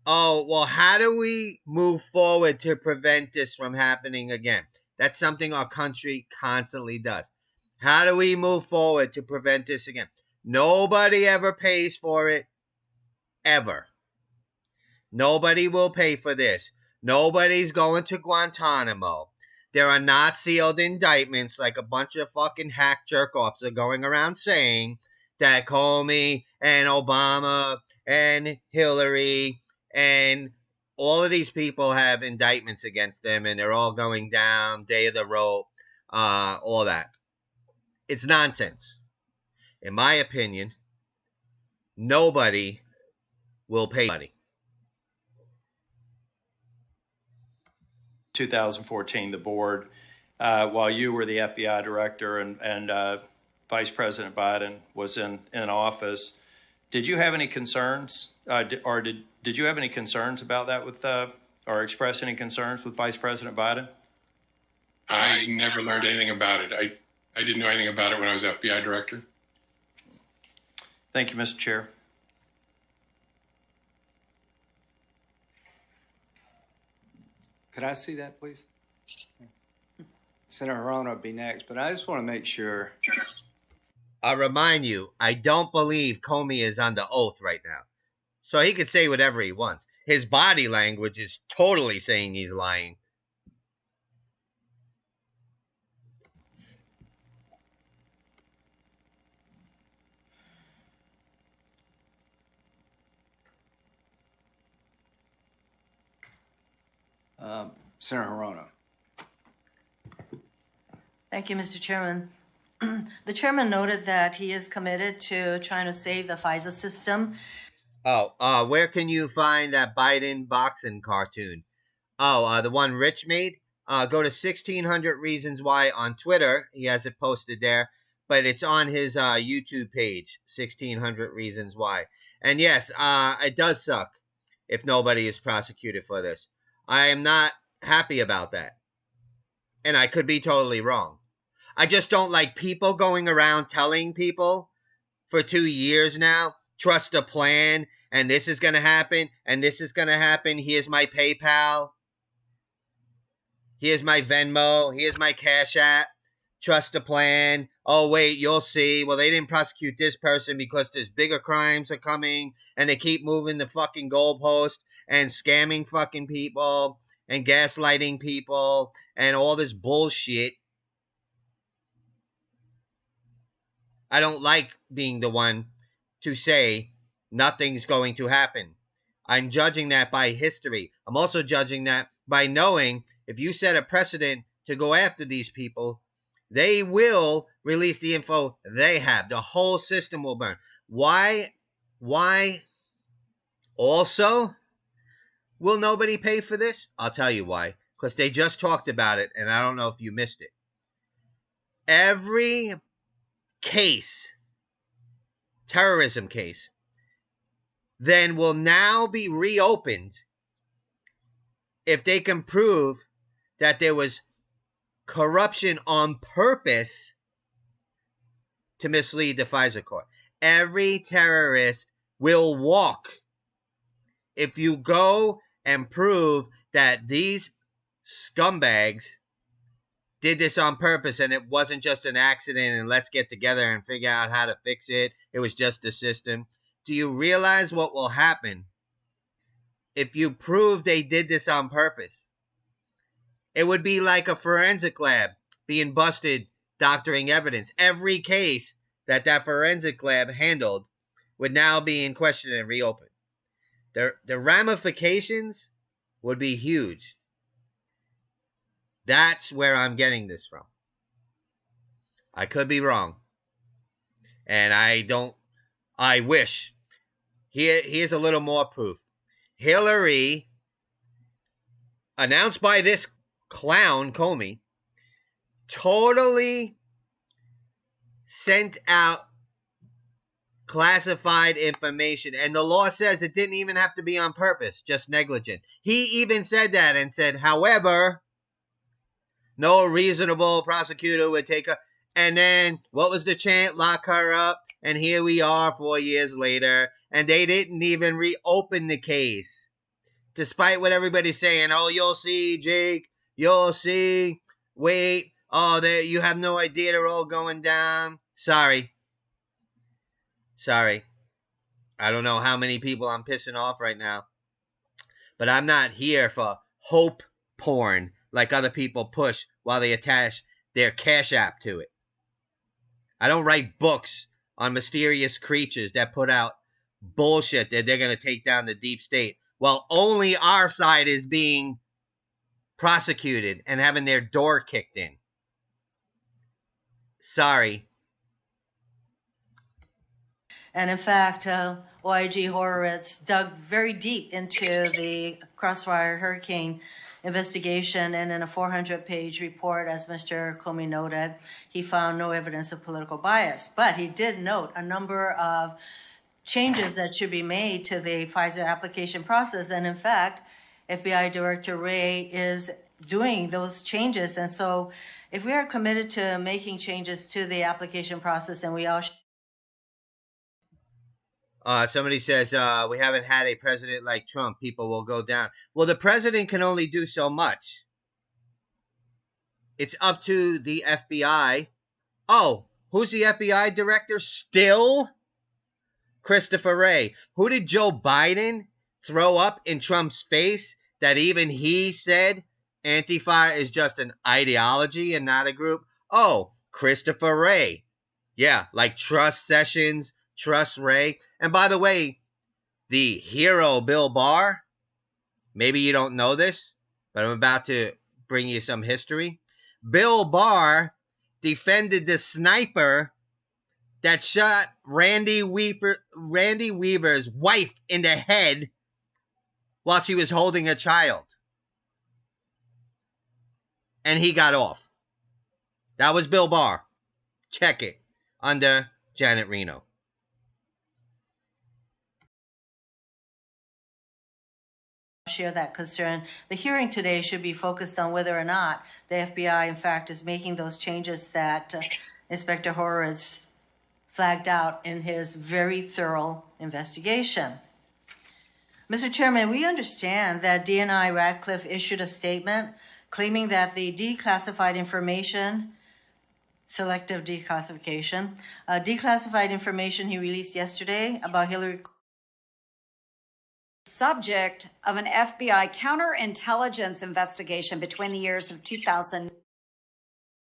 Oh, well, how do we move forward to prevent this from happening again? That's something our country constantly does. How do we move forward to prevent this again? Nobody ever pays for it, ever. Nobody will pay for this. Nobody's going to Guantanamo. There are not sealed indictments like a bunch of fucking hack jerk-offs are going around saying that Comey and Obama and Hillary and all of these people have indictments against them and they're all going down, day of the rope, all that. It's nonsense. In my opinion, nobody will pay money. 2014, the board, while you were the FBI director and Vice President Biden was in office, did you have any concerns, did you have any concerns about that with, or express any concerns with Vice President Biden? I never learned anything about it. I didn't know anything about it when I was FBI director. Thank you, Mr. Chair. Could I see that, please? Senator Hirono would be next, but I just want to make sure. I'll remind you, I don't believe Comey is under oath right now. So he could say whatever he wants. His body language is totally saying he's lying. Senator Hirono. Thank you, Mr. Chairman. The chairman noted that he is committed to trying to save the FISA system. Oh, where can you find that Biden boxing cartoon? Oh, the one Rich made? Go to 1600 Reasons Why on Twitter. He has it posted there. But it's on his YouTube page, 1600 Reasons Why. And yes, it does suck if nobody is prosecuted for this. I am not happy about that. And I could be totally wrong. I just don't like people going around telling people for 2 years now, trust the plan, and this is going to happen, and this is going to happen. Here's my PayPal. Here's my Venmo. Here's my Cash App. Trust the plan. Oh, wait, you'll see. Well, they didn't prosecute this person because there's bigger crimes are coming, and they keep moving the fucking goalpost and scamming fucking people and gaslighting people and all this bullshit. I don't like being the one to say nothing's going to happen. I'm judging that by history. I'm also judging that by knowing if you set a precedent to go after these people, they will release the info they have. The whole system will burn. Why also will nobody pay for this? I'll tell you why. Because they just talked about it, and I don't know if you missed it. Every case, terrorism case, then will now be reopened if they can prove that there was corruption on purpose to mislead the FISA court. Every terrorist will walk if you go and prove that these scumbags did this on purpose and it wasn't just an accident and let's get together and figure out how to fix it. It was just the system. Do you realize what will happen if you prove they did this on purpose? It would be like a forensic lab being busted doctoring evidence. Every case that forensic lab handled would now be in question and reopened. The ramifications would be huge. That's where I'm getting this from. I could be wrong. And I wish. Here's a little more proof. Hillary, announced by this clown, Comey, totally sent out classified information. And the law says it didn't even have to be on purpose, just negligent. He even said that and said, however, no reasonable prosecutor would take her. And then, what was the chant? Lock her up. And here we are 4 years later. And they didn't even reopen the case. Despite what everybody's saying. Oh, you'll see, Jake. You'll see. Wait. Oh, you have no idea they're all going down. Sorry. I don't know how many people I'm pissing off right now. But I'm not here for hope porn like other people push while they attach their Cash App to it. I don't write books on mysterious creatures that put out bullshit that they're going to take down the deep state while only our side is being prosecuted and having their door kicked in. Sorry. And in fact, OIG Horowitz dug very deep into the Crossfire hurricane investigation, and in a 400-page report, as Mr. Comey noted, he found no evidence of political bias. But he did note a number of changes that should be made to the FISA application process. And in fact, FBI Director Wray is doing those changes. And so if we are committed to making changes to the application process, and we all somebody says, we haven't had a president like Trump. People will go down. Well, the president can only do so much. It's up to the FBI. Oh, who's the FBI director still? Christopher Wray. Who did Joe Biden throw up in Trump's face that even he said Antifa is just an ideology and not a group? Oh, Christopher Wray. Yeah, like trust Sessions, trust Wray. And by the way, the hero Bill Barr, maybe you don't know this, but I'm about to bring you some history. Bill Barr defended the sniper that shot Randy Weaver's wife in the head while she was holding a child. And he got off. That was Bill Barr. Check it. Under Janet Reno. share that concern. The hearing today should be focused on whether or not the FBI, in fact, is making those changes that Inspector Horowitz flagged out in his very thorough investigation. Mr. Chairman, we understand that DNI Radcliffe issued a statement claiming that the declassified information, selective declassification, declassified information he released yesterday about Hillary subject of an FBI counterintelligence investigation between the years of 2000.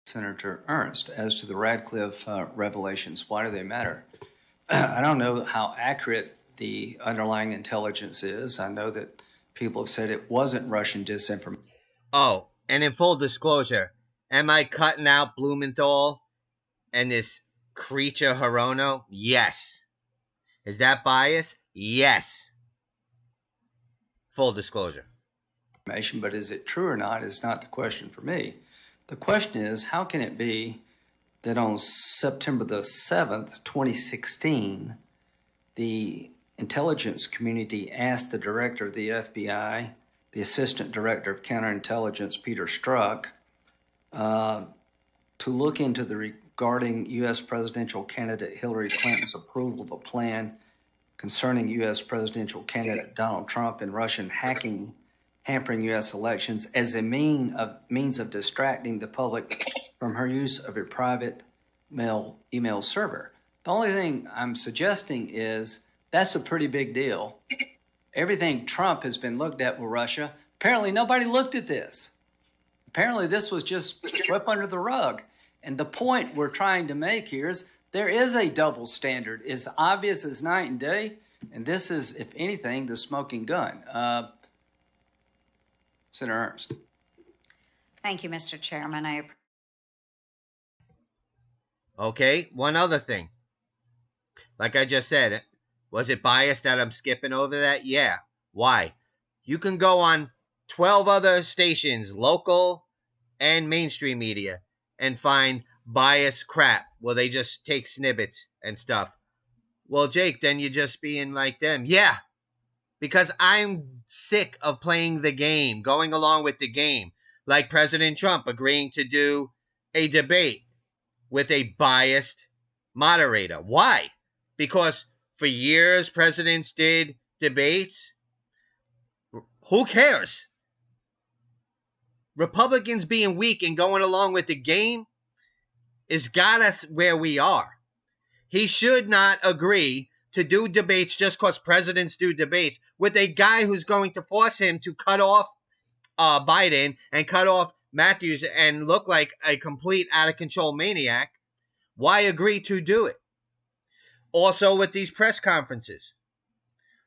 Senator Ernst, as to the Radcliffe revelations, why do they matter? I don't know how accurate the underlying intelligence is. I know that people have said it wasn't Russian disinformation. Oh, and in full disclosure, am I cutting out Blumenthal and this creature Hirono? Yes. Is that bias? Yes. Full disclosure. But is it true or not is not the question for me. The question is, how can it be that on September the 7th, 2016, the intelligence community asked the director of the FBI, the assistant director of counterintelligence, Peter Strzok, to look into the regarding U.S. presidential candidate Hillary Clinton's approval of a plan concerning U.S. presidential candidate Donald Trump and Russian hacking hampering U.S. elections as a means of distracting the public from her use of a private email server. The only thing I'm suggesting is that's a pretty big deal. Everything Trump has been looked at with Russia. Apparently nobody looked at this. Apparently this was just swept under the rug. And the point we're trying to make here is there is a double standard. It's obvious as night and day. And this is, if anything, the smoking gun. Senator Ernst. Thank you, Mr. Chairman. Okay, one other thing. Like I just said, was it biased that I'm skipping over that? Yeah. Why? You can go on 12 other stations, local and mainstream media, and find biased crap where they just take snippets and stuff. Well, Jake, then you're just being like them. Yeah, because I'm sick of playing the game, going along with the game, like President Trump agreeing to do a debate with a biased moderator. Why? Because for years presidents did debates. Who cares? Republicans being weak and going along with the game has got us where we are. He should not agree to do debates just because presidents do debates with a guy who's going to force him to cut off Biden and cut off Matthews and look like a complete out-of-control maniac. Why agree to do it? Also with these press conferences.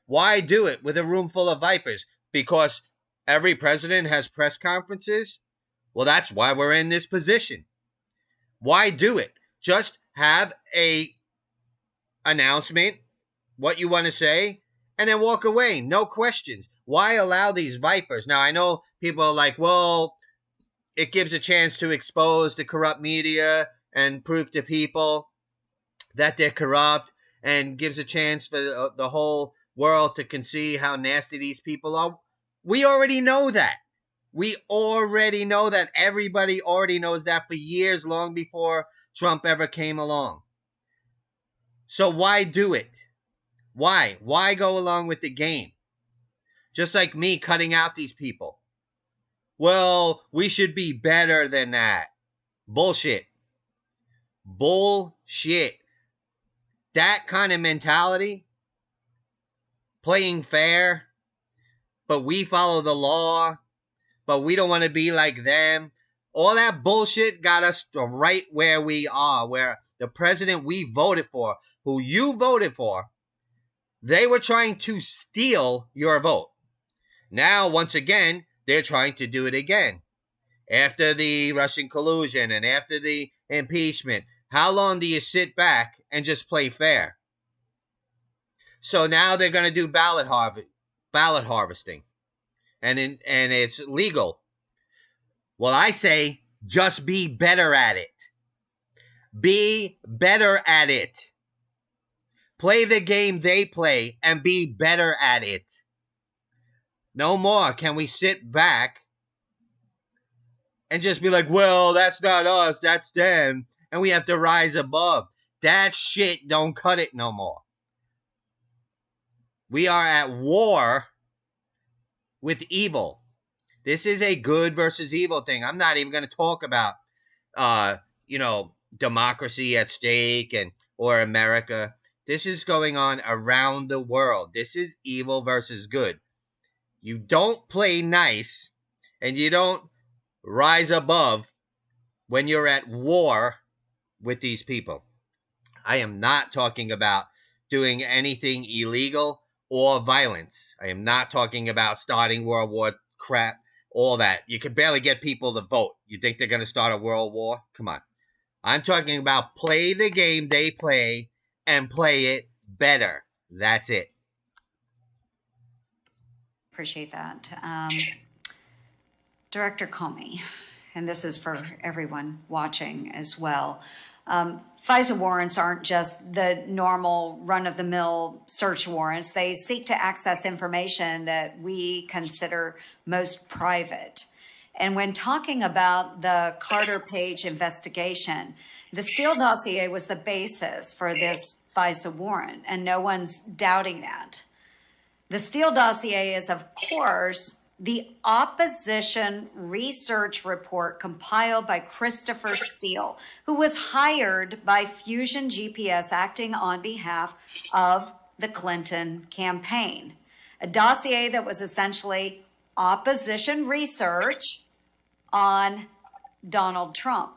Why do it with a room full of vipers? Because every president has press conferences? Well, that's why we're in this position. Why do it? Just have a announcement, what you want to say, and then walk away. No questions. Why allow these vipers? Now, I know people are like, well, it gives a chance to expose the corrupt media and prove to people that they're corrupt, and gives a chance for the whole world to see how nasty these people are. We already know that. We already know that. Everybody already knows that for years, long before Trump ever came along. So why do it? Why? Why go along with the game? Just like me cutting out these people. Well, we should be better than that. Bullshit. Bullshit. That kind of mentality, playing fair, but we follow the law, but we don't want to be like them. All that bullshit got us right where we are, where the president we voted for, who you voted for, they were trying to steal your vote. Now, once again, they're trying to do it again. After the Russian collusion and after the impeachment, how long do you sit back and just play fair? So now they're going to do ballot harvesting, and it's legal. Well, I say just be better at it. Be better at it. Play the game they play and be better at it. No more can we sit back and just be like, well, that's not us, that's them, and we have to rise above. That shit don't cut it no more. We are at war with evil. This is a good versus evil thing. I'm not even going to talk about, democracy at stake or America. This is going on around the world. This is evil versus good. You don't play nice and you don't rise above when you're at war with these people. I am not talking about doing anything illegal or violence. I am not talking about starting World War crap, all that. You can barely get people to vote. You think they're going to start a world war? Come on. I'm talking about play the game they play and play it better. That's it. Appreciate that. Director Comey, and this is for everyone watching as well. FISA warrants aren't just the normal run-of-the-mill search warrants. They seek to access information that we consider most private. And when talking about the Carter Page investigation, the Steele dossier was the basis for this FISA warrant, and no one's doubting that. The Steele dossier is, of course, the opposition research report compiled by Christopher Steele, who was hired by Fusion GPS acting on behalf of the Clinton campaign. A dossier that was essentially opposition research on Donald Trump.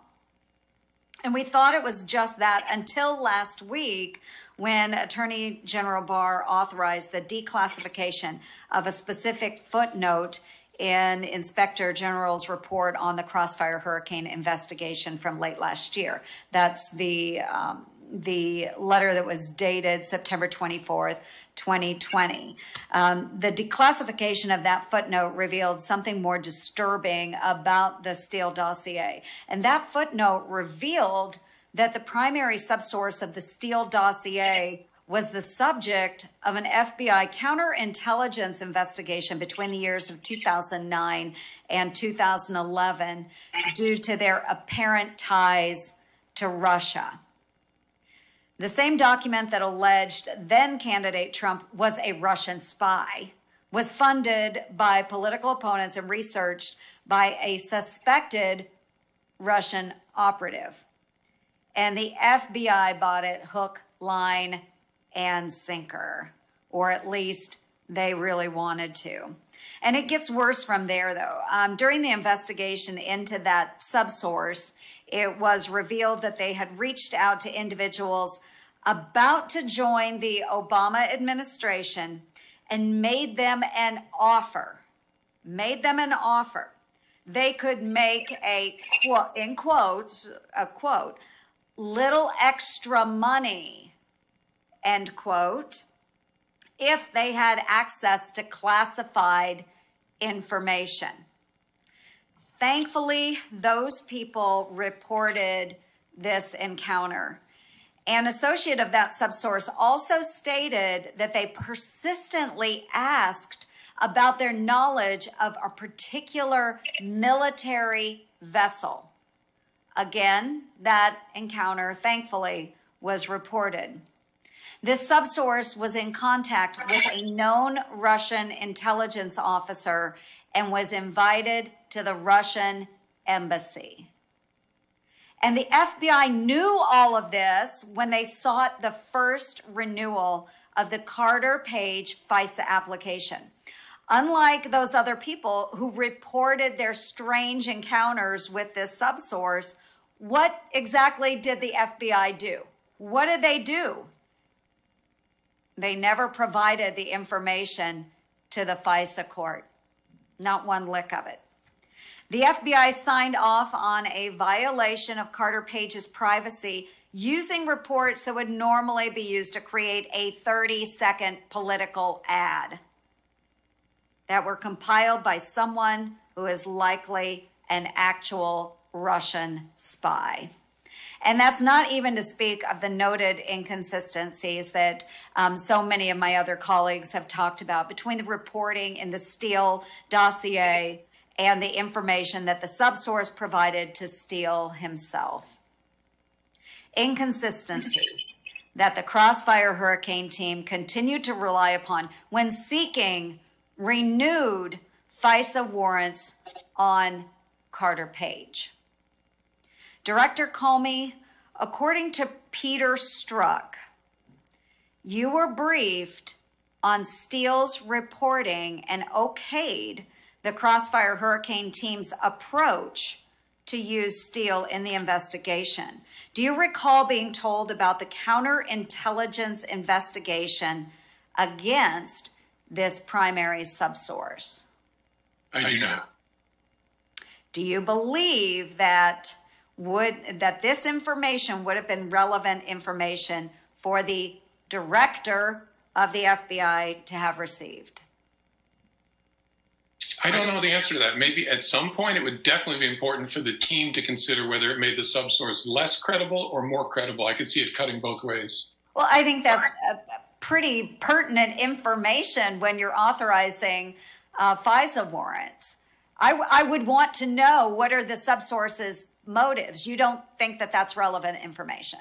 And we thought it was just that until last week when Attorney General Barr authorized the declassification of a specific footnote in Inspector General's report on the Crossfire Hurricane investigation from late last year. That's the letter that was dated September 24th, 2020. The declassification of that footnote revealed something more disturbing about the Steele dossier. And that footnote revealed that the primary subsource of the Steele dossier was the subject of an FBI counterintelligence investigation between the years of 2009 and 2011 due to their apparent ties to Russia. The same document that alleged then candidate Trump was a Russian spy was funded by political opponents and researched by a suspected Russian operative. And the FBI bought it hook, line, and sinker, or at least they really wanted to. And it gets worse from there, though. During the investigation into that subsource, it was revealed that they had reached out to individuals about to join the Obama administration and made them an offer. They could make a, in quotes, a quote, little extra money, end quote, if they had access to classified information. Thankfully, those people reported this encounter. An associate of that subsource also stated that they persistently asked about their knowledge of a particular military vessel. Again, that encounter, thankfully, was reported. This subsource was in contact with a known Russian intelligence officer and was invited to the Russian embassy. And the FBI knew all of this when they sought the first renewal of the Carter Page FISA application. Unlike those other people who reported their strange encounters with this subsource, what exactly did the FBI do? What did they do? They never provided the information to the FISA court. Not one lick of it. The FBI signed off on a violation of Carter Page's privacy using reports that would normally be used to create a 30-second political ad that were compiled by someone who is likely an actual Russian spy. And that's not even to speak of the noted inconsistencies that so many of my other colleagues have talked about between the reporting in the Steele dossier and the information that the subsource provided to Steele himself. Inconsistencies that the Crossfire Hurricane team continued to rely upon when seeking renewed FISA warrants on Carter Page. Director Comey, according to Peter Strzok, you were briefed on Steele's reporting and okayed the Crossfire Hurricane team's approach to use Steele in the investigation. Do you recall being told about the counterintelligence investigation against this primary subsource? I do not. Do you believe that this information would have been relevant information for the director of the FBI to have received? I don't know the answer to that. Maybe at some point it would definitely be important for the team to consider whether it made the subsource less credible or more credible. I could see it cutting both ways. Well, I think that's pretty pertinent information when you're authorizing FISA warrants. I would want to know what are the subsource's motives. You don't think that that's relevant information?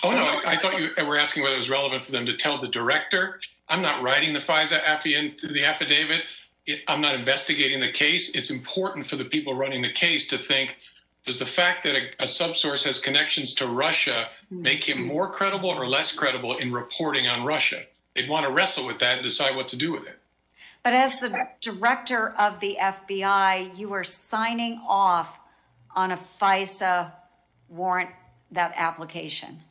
Oh, no, I thought you were asking whether it was relevant for them to tell the director. I'm not writing the FISA affidavit. I'm not investigating the case. It's important for the people running the case to think, does the fact that a subsource has connections to Russia make him more credible or less credible in reporting on Russia? They'd want to wrestle with that and decide what to do with it. But as the director of the FBI, you are signing off on a FISA warrant, that application.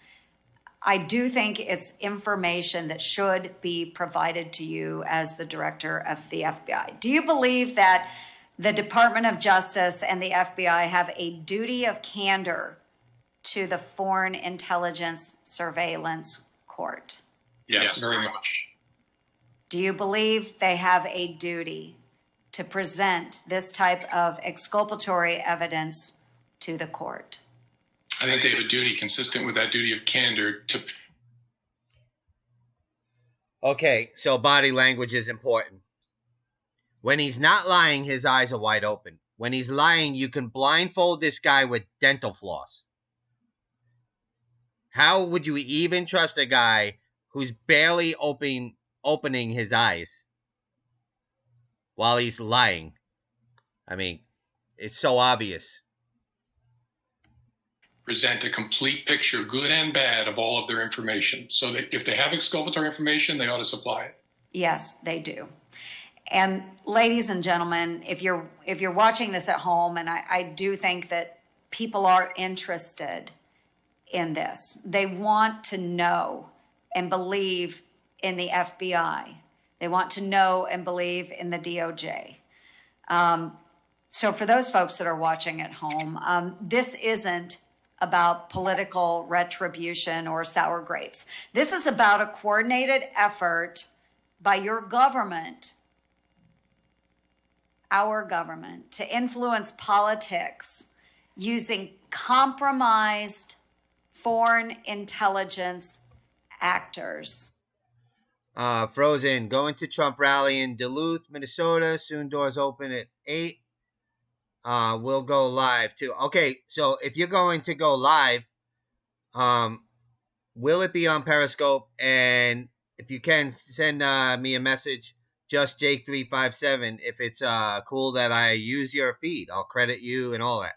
I do think it's information that should be provided to you as the director of the FBI. Do you believe that the Department of Justice and the FBI have a duty of candor to the Foreign Intelligence Surveillance Court? Yes, very much. Do you believe they have a duty to present this type of exculpatory evidence to the court? I think they have a duty consistent with that duty of candor to. Okay, so body language is important. When he's not lying, his eyes are wide open. When he's lying, you can blindfold this guy with dental floss. How would you even trust a guy who's barely opening his eyes while he's lying? I mean, it's so obvious. Present a complete picture, good and bad, of all of their information. So that if they have exculpatory information, they ought to supply it. Yes, they do. And ladies and gentlemen, if you're watching this at home, and I do think that people are interested in this, they want to know and believe in the FBI. They want to know and believe in the DOJ. So for those folks that are watching at home, this isn't about political retribution or sour grapes. This is about a coordinated effort by your government our government to influence politics using compromised foreign intelligence actors. Frozen, going to Trump rally in Duluth, Minnesota. Soon doors open at 8. We'll go live too. Okay, so if you're going to go live, will it be on Periscope? And if you can, send me a message, just Jake357, if it's cool that I use your feed. I'll credit you and all that.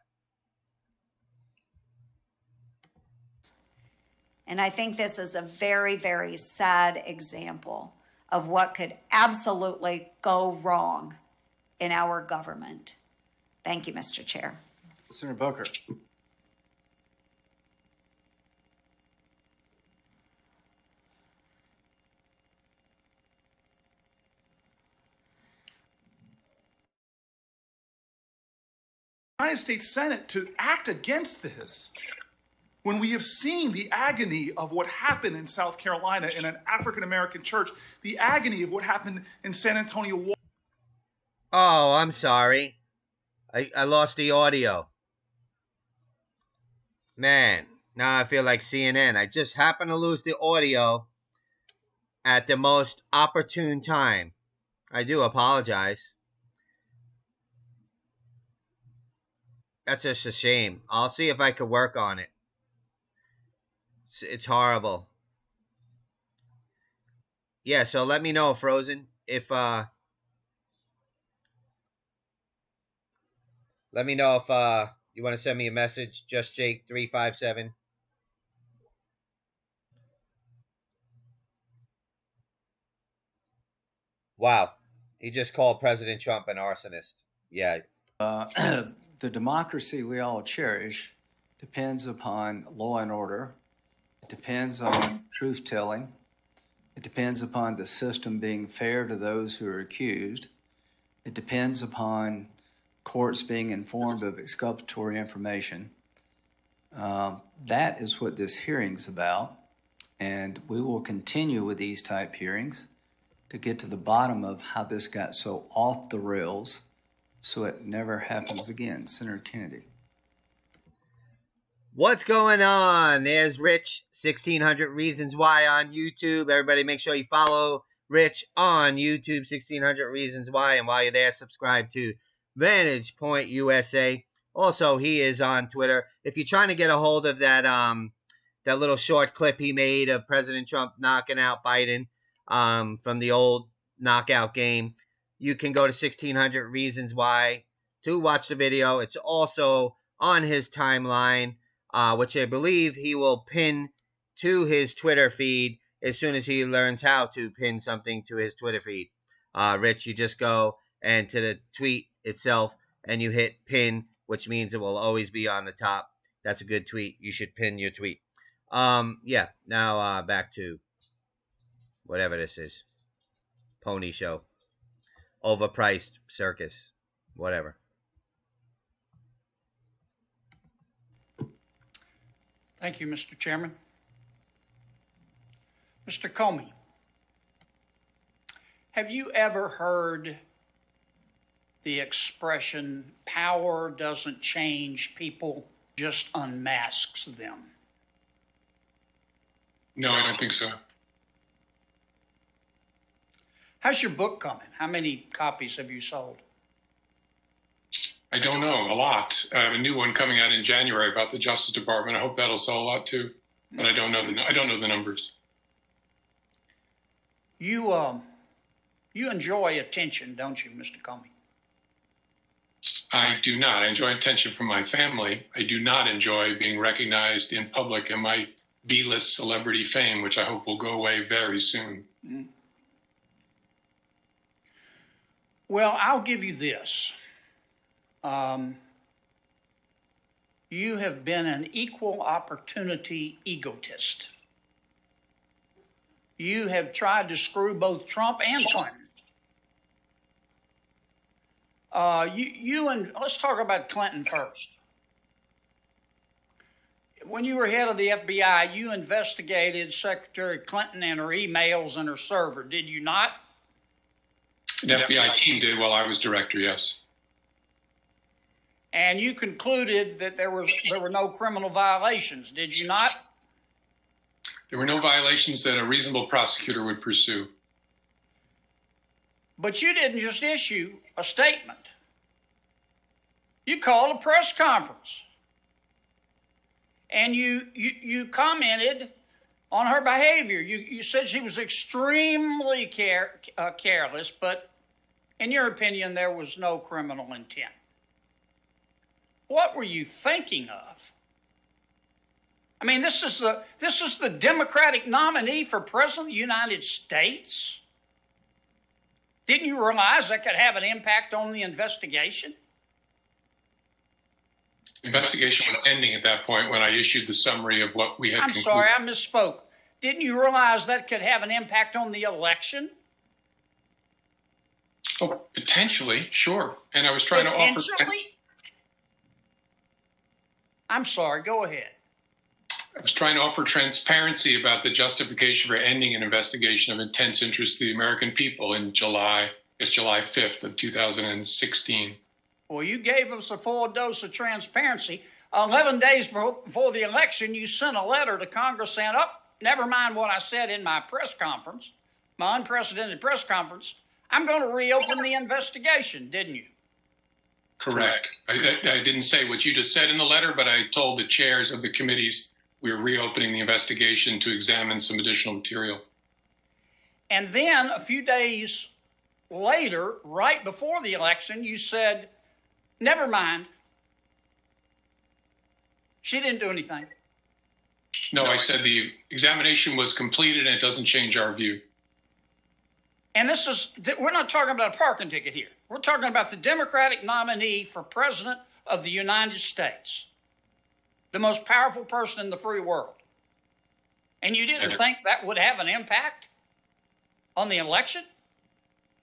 And I think this is a very, very sad example of what could absolutely go wrong in our government. Thank you, Mr. Chair. Senator Booker. United States Senate to act against this when we have seen the agony of what happened in South Carolina in an African-American church, the agony of what happened in San Antonio. Oh, I'm sorry. I lost the audio. Man, now I feel like CNN. I just happened to lose the audio at the most opportune time. I do apologize. That's just a shame. I'll see if I can work on it. It's horrible. Yeah, so let me know, Frozen, if let me know if you want to send me a message, just Jake357. Wow. He just called President Trump an arsonist. Yeah. The democracy we all cherish depends upon law and order. It depends on truth telling. It depends upon the system being fair to those who are accused. It depends upon courts being informed of exculpatory information. That is what this hearing's about. And we will continue with these type hearings to get to the bottom of how this got so off the rails so it never happens again. Senator Kennedy. What's going on? There's Rich, 1600 Reasons Why on YouTube. Everybody make sure you follow Rich on YouTube, 1600 Reasons Why. And while you're there, subscribe to Vantage Point USA. Also, he is on Twitter. If you're trying to get a hold of that that little short clip he made of President Trump knocking out Biden from the old knockout game, you can go to 1600 Reasons Why to watch the video. It's also on his timeline, which I believe he will pin to his Twitter feed as soon as he learns how to pin something to his Twitter feed. Rich, you just go and to the tweet itself and you hit pin, which means it will always be on the top. That's a good tweet. You should pin your tweet. Yeah, now back to whatever this is. Pony show. Overpriced circus. Whatever. Thank you, Mr. Chairman. Mr. Comey, have you ever heard the expression, power doesn't change people, just unmasks them? No, I don't think so. How's your book coming? How many copies have you sold? I don't know, a lot. I have a new one coming out in January about the Justice Department. I hope that'll sell a lot too, but I don't know the numbers. You enjoy attention, don't you, Mr. Comey? I do not. I enjoy attention from my family. I do not enjoy being recognized in public and my B-list celebrity fame, which I hope will go away very soon. Well, I'll give you this. You have been an equal opportunity egotist. You have tried to screw both Trump and Clinton. Let's talk about Clinton first. When you were head of the FBI, you investigated Secretary Clinton and her emails and her server, did you not? The FBI team did while I was director, yes. And you concluded that there were no criminal violations, did you not? There were no violations that a reasonable prosecutor would pursue. But you didn't just issue a statement. You called a press conference. And you commented on her behavior. You said she was extremely careless, but in your opinion, there was no criminal intent. What were you thinking of? I mean, this is the Democratic nominee for President of the United States. Didn't you realize that could have an impact on the investigation? Investigation was ending at that point when I issued the summary of what we had concluded. I'm sorry, I misspoke. Didn't you realize that could have an impact on the election? Oh, potentially, sure. And I was trying to offer... Potentially? I'm sorry, go ahead. I was trying to offer transparency about the justification for ending an investigation of intense interest to the American people in July 5th of 2016. Well, you gave us a full dose of transparency. 11 days before the election, you sent a letter to Congress saying, oh, never mind what I said in my press conference, my unprecedented press conference. I'm going to reopen the investigation, didn't you? Correct. I didn't say what you just said in the letter, but I told the chairs of the committees we were reopening the investigation to examine some additional material. And then a few days later, right before the election, you said, never mind. She didn't do anything. No, I said the examination was completed and it doesn't change our view. And we're not talking about a parking ticket here. We're talking about the Democratic nominee for President of the United States, the most powerful person in the free world. And you didn't think that would have an impact on the election?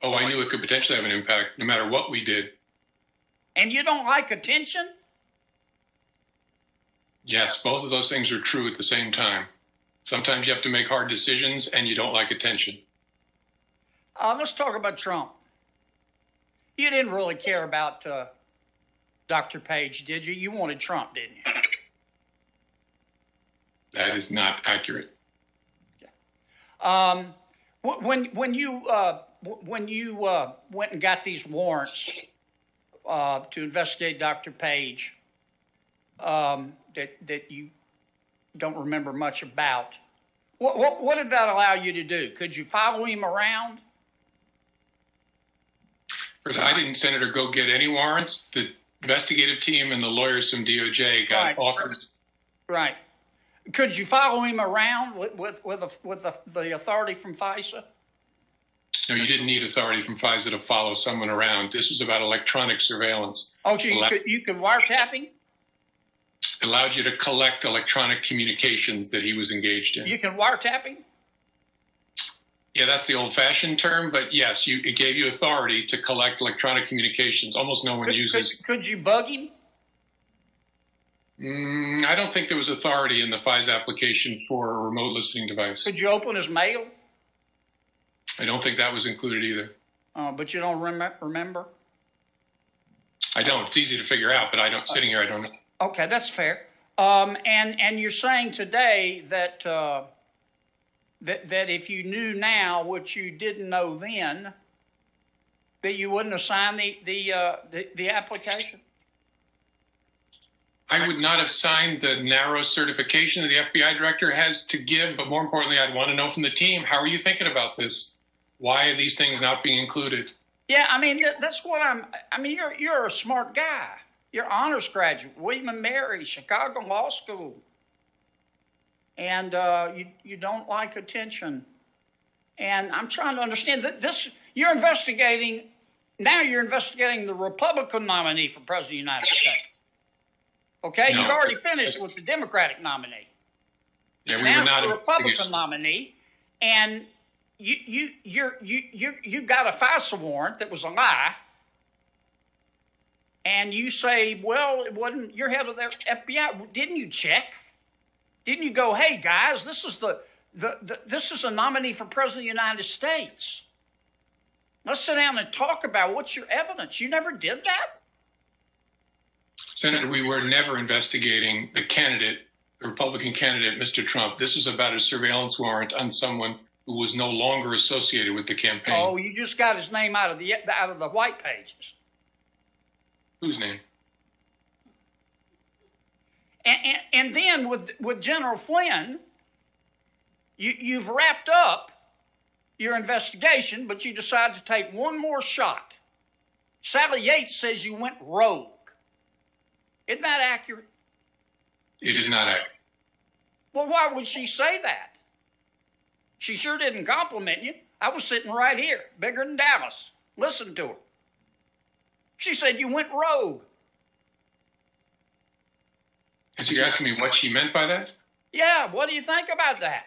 Oh, I knew it could potentially have an impact no matter what we did. And you don't like attention? Yes, both of those things are true at the same time. Sometimes you have to make hard decisions and you don't like attention. Let's talk about Trump. You didn't really care about Dr. Page, did you? You wanted Trump, didn't you? That is not accurate. When you went and got these warrants to investigate Dr. Page, that you don't remember much about, what did that allow you to do? Could you follow him around? First, I didn't, Senator, go get any warrants. The investigative team and the lawyers from DOJ got offers. Right. Could you follow him around with the authority from FISA? No, you didn't need authority from FISA to follow someone around. This was about electronic surveillance. Oh, so you could wiretap him? It allowed you to collect electronic communications that he was engaged in. You can wiretap him? Yeah, that's the old-fashioned term, but yes, it gave you authority to collect electronic communications. Almost no one uses. Could you bug him? I don't think there was authority in the FISA application for a remote listening device. Could you open his mail? I don't think that was included either. But you don't remember? I don't. It's easy to figure out, but I don't. Sitting here, I don't know. Okay, that's fair. And you're saying today that that if you knew now what you didn't know then, that you wouldn't have signed the application? I would not have signed the narrow certification that the FBI director has to give, but more importantly, I'd want to know from the team, how are you thinking about this? Why are these things not being included? Yeah, I mean, that's what you're a smart guy. You're honors graduate, William and Mary, Chicago Law School. And you don't like attention. And I'm trying to understand that you're investigating the Republican nominee for President of the United States. Okay, No. You've already finished with the Democratic nominee. Yeah, we Now were it's not the Republican investigating. nominee, and you got a FISA warrant that was a lie, and you say, well, it wasn't. You're head of the FBI. Didn't you check? Didn't you go, hey guys, this is this is a nominee for President of the United States. Let's sit down and talk about what's your evidence. You never did that? Senator, we were never investigating the candidate, the Republican candidate, Mr. Trump. This was about a surveillance warrant on someone who was no longer associated with the campaign. Oh, you just got his name out of the white pages. Whose name? And then with General Flynn, you've wrapped up your investigation, but you decide to take one more shot. Sally Yates says you went rogue. Isn't that accurate? It is not accurate. Well, why would she say that? She sure didn't compliment you. I was sitting right here, bigger than Dallas. Listen to her. She said you went rogue. Is he asking me what she meant by that? Yeah, what do you think about that?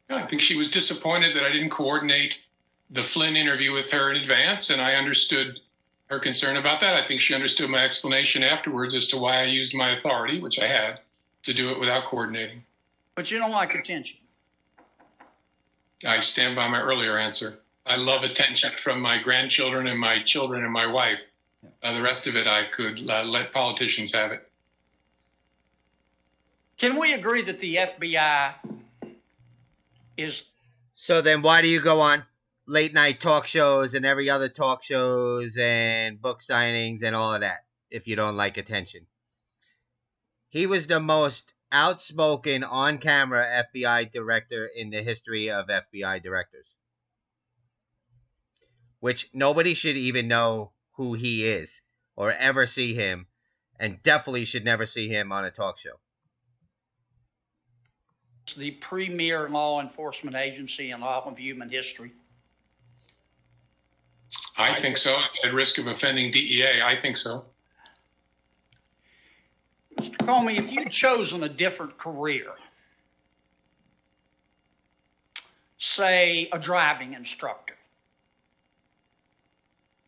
I think she was disappointed that I didn't coordinate the Flynn interview with her in advance, and I understood her concern about that. I think she understood my explanation afterwards as to why I used my authority, which I had, to do it without coordinating. But you don't like attention. I stand by my earlier answer. I love attention from my grandchildren and my children and my wife. The rest of it, I could let politicians have it. Can we agree that the FBI is... So then why do you go on late night talk shows and every other talk shows and book signings and all of that if you don't like attention? He was the most outspoken on-camera FBI director in the history of FBI directors, which nobody should even know who he is or ever see him, and definitely should never see him on a talk show. the premier law enforcement agency in all of human history? I think so. At risk of offending DEA, I think so. Mr. Comey, if you'd chosen a different career, say a driving instructor,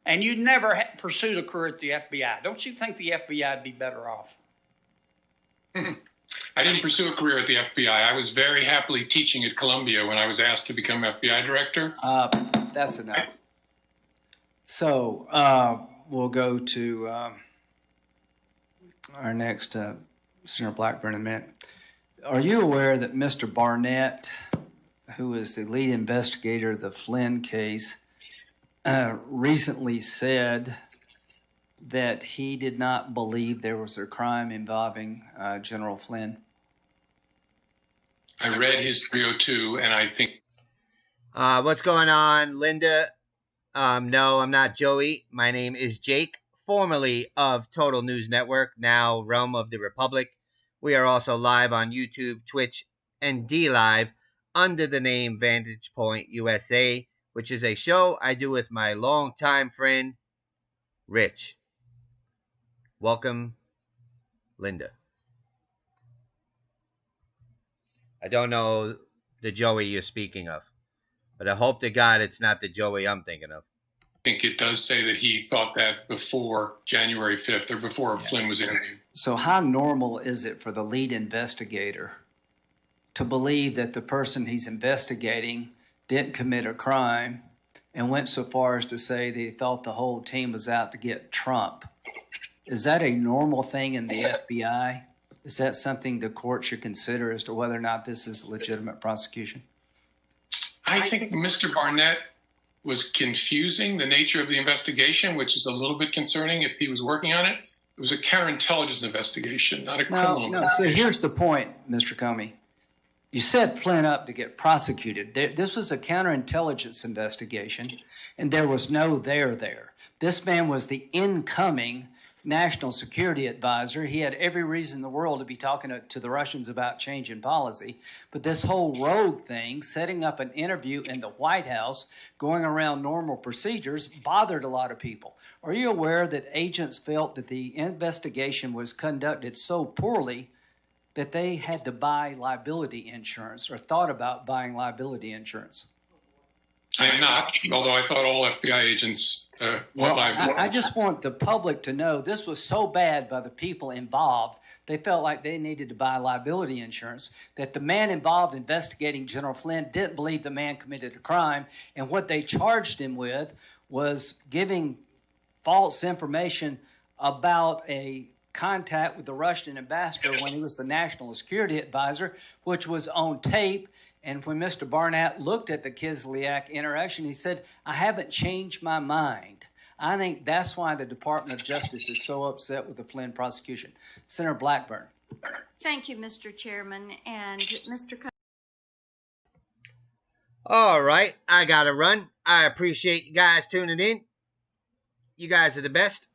and you'd never pursued a career at the FBI, don't you think the FBI would be better off? I didn't pursue a career at the FBI. I was very happily teaching at Columbia when I was asked to become FBI director. That's enough. So we'll go to our next Senator Blackburn in a minute. Are you aware that Mr. Barnett, who is the lead investigator of the Flynn case, recently said that he did not believe there was a crime involving General Flynn? I read his 302, and I think... What's going on, Linda? No, I'm not Joey. My name is Jake, formerly of Total News Network, now Realm of the Republic. We are also live on YouTube, Twitch, and DLive under the name Vantage Point USA, which is a show I do with my longtime friend, Rich. Welcome, Linda. I don't know the Joey you're speaking of, but I hope to God it's not the Joey I'm thinking of. I think it does say that he thought that before January 5th or before Flynn was interviewed. So how normal is it for the lead investigator to believe that the person he's investigating didn't commit a crime and went so far as to say that he thought the whole team was out to get Trump? Is that a normal thing in the FBI? Is that something the court should consider as to whether or not this is a legitimate prosecution? I think Mr. Barnett was confusing the nature of the investigation, which is a little bit concerning if he was working on it. It was a counterintelligence investigation, not a criminal investigation. So here's the point, Mr. Comey. You set Flynn up to get prosecuted. This was a counterintelligence investigation, and there was no there. This man was the incoming national security advisor. He had every reason in the world to be talking to the Russians about changing policy. But this whole rogue thing, setting up an interview in the White House, going around normal procedures, bothered a lot of people. Are you aware that agents felt that the investigation was conducted so poorly that they had to buy liability insurance or thought about buying liability insurance? I am not, although I thought all FBI agents Well, lied. I just want the public to know this was so bad by the people involved. They felt like they needed to buy liability insurance, that the man involved investigating General Flynn didn't believe the man committed a crime. And what they charged him with was giving false information about a contact with the Russian ambassador when he was the national security advisor, which was on tape. And when Mr. Barnett looked at the Kislyak interaction, he said, I haven't changed my mind. I think that's why the Department of Justice is so upset with the Flynn prosecution. Senator Blackburn. Thank you, Mr. Chairman. And Mr. All right, I gotta run. I appreciate you guys tuning in. You guys are the best.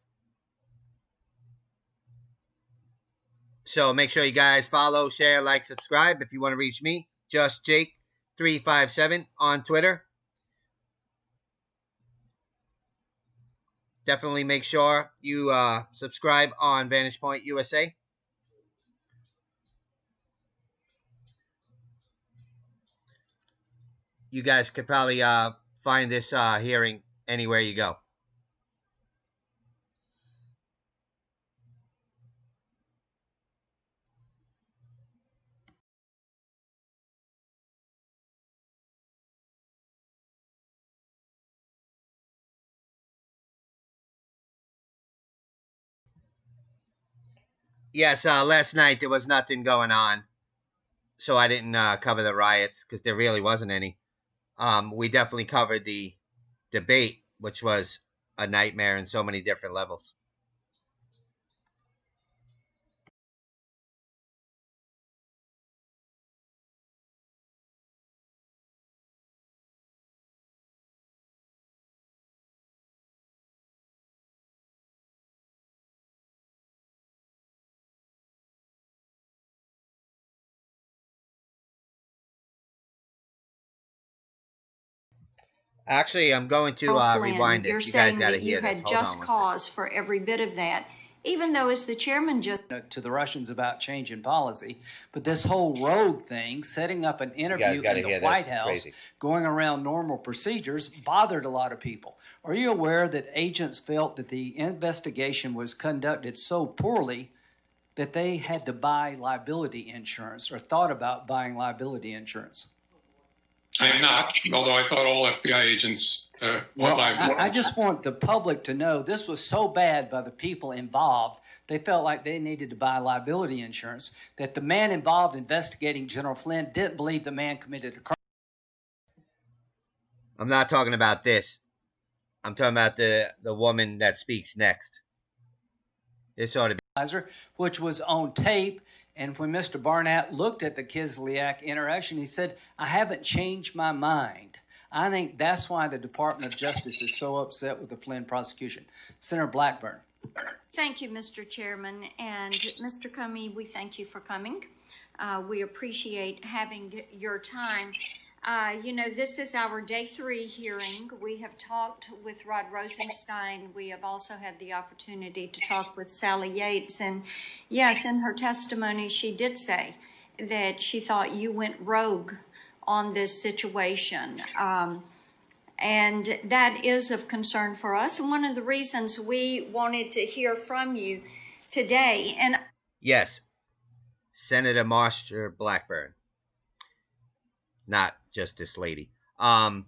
So make sure you guys follow, share, like, subscribe. If you want to reach me, Just Jake357 on Twitter. Definitely make sure you subscribe on Vantage Point USA. You guys could probably find this hearing anywhere you go. Yes, last night there was nothing going on, so I didn't cover the riots because there really wasn't any. We definitely covered the debate, which was a nightmare in so many different levels. Actually, I'm going to rewind this. You're You guys saying got to that you hear this. had Hold on just one cause for every bit of that, even though, as the chairman just To the Russians about changing policy, but this whole rogue thing, setting up an interview gotta in hear the this. White It's House, crazy. going around normal procedures, bothered a lot of people. Are you aware that agents felt that the investigation was conducted so poorly that they had to buy liability insurance or thought about buying liability insurance? I am not, although I thought all FBI agents Well, lied. I just want the public to know this was so bad by the people involved. They felt like they needed to buy liability insurance, that the man involved investigating General Flynn didn't believe the man committed a crime. I'm not talking about this. I'm talking about the woman that speaks next. This ought to be. Which was on tape. And when Mr. Barnett looked at the Kislyak interaction, he said, I haven't changed my mind. I think that's why the Department of Justice is so upset with the Flynn prosecution. Senator Blackburn. Thank you, Mr. Chairman. And Mr. Comey, we thank you for coming. We appreciate having your time. This is our day 3 hearing. We have talked with Rod Rosenstein. We have also had the opportunity to talk with Sally Yates. And yes, in her testimony, she did say that she thought you went rogue on this situation. And that is of concern for us. And one of the reasons we wanted to hear from you today. And Yes, Senator Marsha Blackburn. Not just this lady. Let's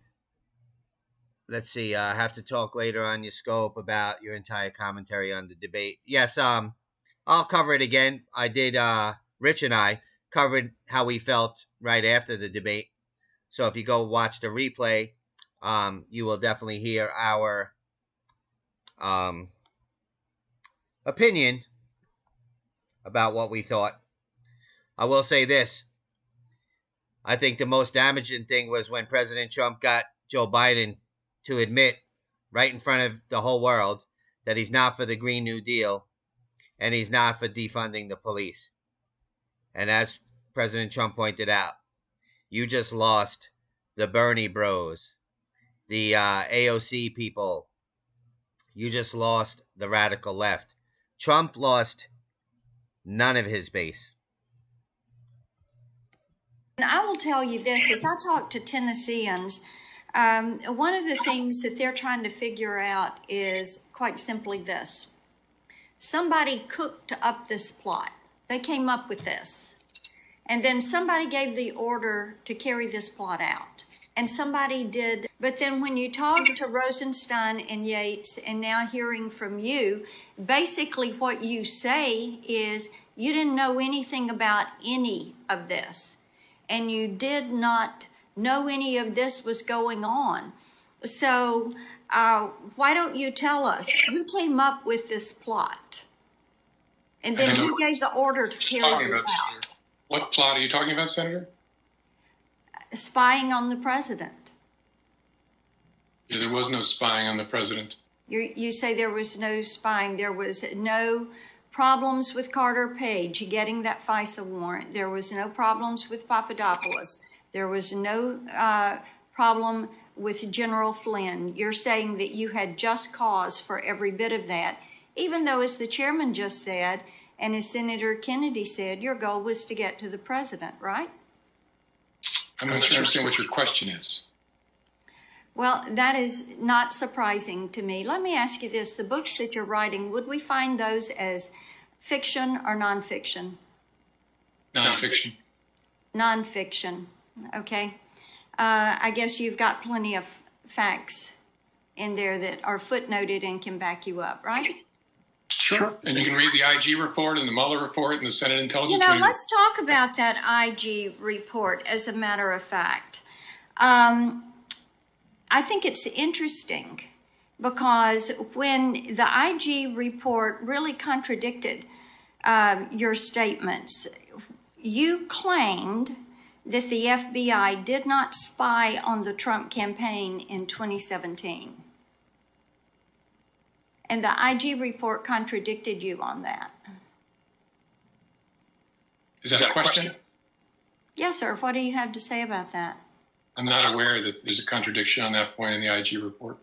see. I have to talk later on your scope about your entire commentary on the debate. Yes, I'll cover it again. I did. Rich and I covered how we felt right after the debate. So if you go watch the replay, you will definitely hear our opinion about what we thought. I will say this. I think the most damaging thing was when President Trump got Joe Biden to admit right in front of the whole world that he's not for the Green New Deal and he's not for defunding the police. And as President Trump pointed out, you just lost the Bernie bros, the AOC people. You just lost the radical left. Trump lost none of his base. I will tell you this, as I talk to Tennesseans, One of the things that they're trying to figure out is quite simply this. Somebody cooked up this plot. They came up with this. And then somebody gave the order to carry this plot out. And somebody did. But then when you talk to Rosenstein and Yates, and now hearing from you, basically what you say is you didn't know anything about any of this. And you did not know any of this was going on. So why don't you tell us who came up with this plot? And then who gave the order to carry this out? What plot are you talking about, Senator? Spying on the president. Yeah, there was no spying on the president. You say there was no spying. There was no problems with Carter Page getting that FISA warrant. There was no problems with Papadopoulos. There was no problem with General Flynn. You're saying that you had just cause for every bit of that, even though, as the chairman just said, and as Senator Kennedy said, your goal was to get to the president, right? I'm not sure I understand what your question is. Well, that is not surprising to me. Let me ask you this. The books that you're writing, would we find those as fiction or nonfiction? Nonfiction. Nonfiction. Okay. I guess you've got plenty of facts in there that are footnoted and can back you up, right? Sure. And you can read the IG report and the Mueller report and the Senate Intelligence Committee. Let's talk about that IG report as a matter of fact. I think it's interesting because when the IG report really contradicted your statements, you claimed that the FBI did not spy on the Trump campaign in 2017. And the IG report contradicted you on that. Is that a question? Yes, sir. What do you have to say about that? I'm not aware that there's a contradiction on that point in the IG report.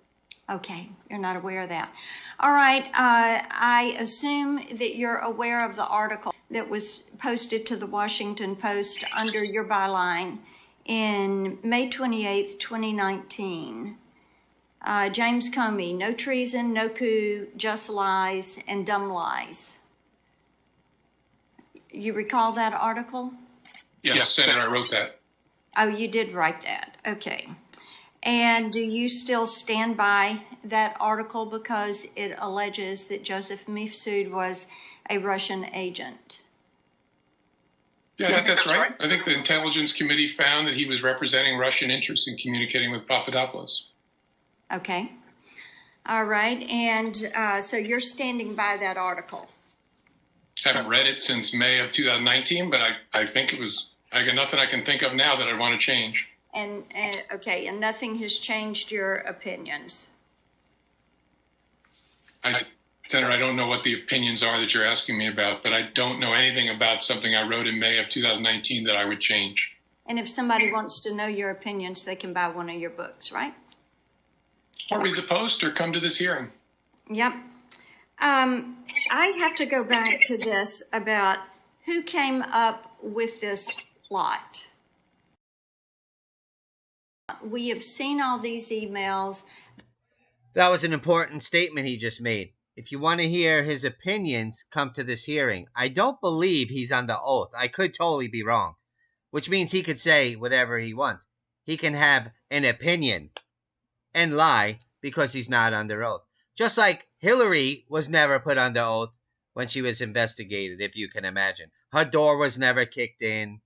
Okay, you're not aware of that. All right, I assume that you're aware of the article that was posted to the Washington Post under your byline in May 28th, 2019. James Comey, no treason, no coup, just lies and dumb lies. You recall that article? Yes, Senator, I wrote that. Oh, you did write that. Okay. And do you still stand by that article because it alleges that Joseph Mifsud was a Russian agent? Yeah, I think that's right. I think the Intelligence Committee found that he was representing Russian interests in communicating with Papadopoulos. Okay. All right. And so you're standing by that article? I haven't read it since May of 2019, but I think it was, I got nothing I can think of now that I want to change. And okay, and nothing has changed your opinions? Senator, I don't know what the opinions are that you're asking me about, but I don't know anything about something I wrote in May of 2019 that I would change. And if somebody wants to know your opinions, they can buy one of your books, right? Or read the Post or come to this hearing. Yep. I have to go back to this about who came up with this plot. We have seen all these emails. That was an important statement he just made. If you want to hear his opinions, come to this hearing. I don't believe he's under oath. I could totally be wrong, which means he could say whatever he wants. He can have an opinion and lie because he's not under oath. Just like Hillary was never put under oath when she was investigated, if you can imagine. Her door was never kicked in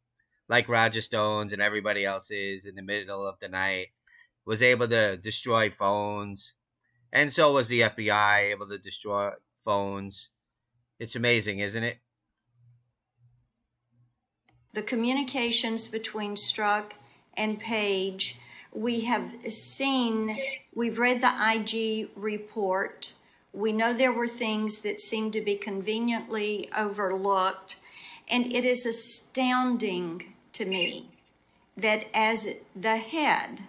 like Roger Stone's and everybody else is in the middle of the night. Was able to destroy phones. And so was the FBI able to destroy phones. It's amazing, isn't it? The communications between Strzok and Page, we have seen, we've read the IG report. We know there were things that seemed to be conveniently overlooked. And it is astounding to me that as the head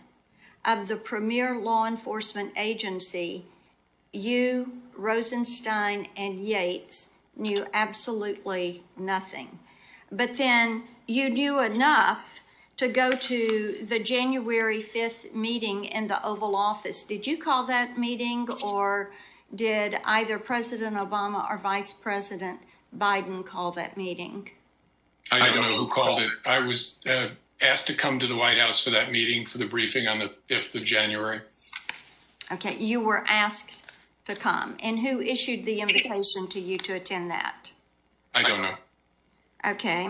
of the premier law enforcement agency, you, Rosenstein, and Yates knew absolutely nothing. But then you knew enough to go to the January 5th meeting in the Oval Office. Did you call that meeting, or did either President Obama or Vice President Biden call that meeting? I don't know who called it. I was asked to come to the White House for that meeting, for the briefing on the 5th of January. Okay, you were asked to come. And who issued the invitation to you to attend that? I don't know. Okay.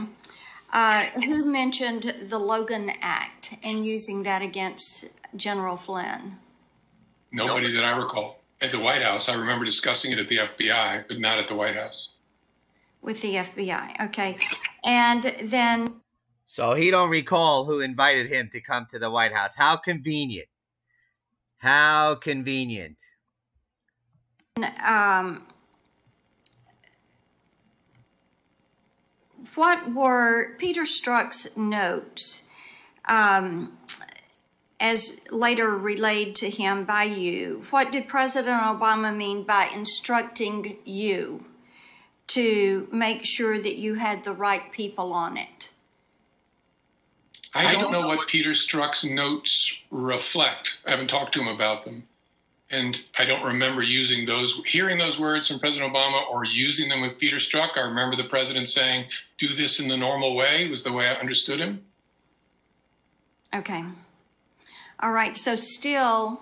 Who mentioned the Logan Act and using that against General Flynn? Nobody that I recall. At the White House, I remember discussing it at the FBI, but not at the White House. With the FBI, okay. And then... So he don't recall who invited him to come to the White House. How convenient. How convenient. What were Peter Strzok's notes, as later relayed to him by you? What did President Obama mean by instructing you to make sure that you had the right people on it? I don't know what Peter Strzok's notes reflect. I haven't talked to him about them. And I don't remember hearing those words from President Obama or using them with Peter Strzok. I remember the president saying, do this in the normal way, was the way I understood him. Okay. All right. So still,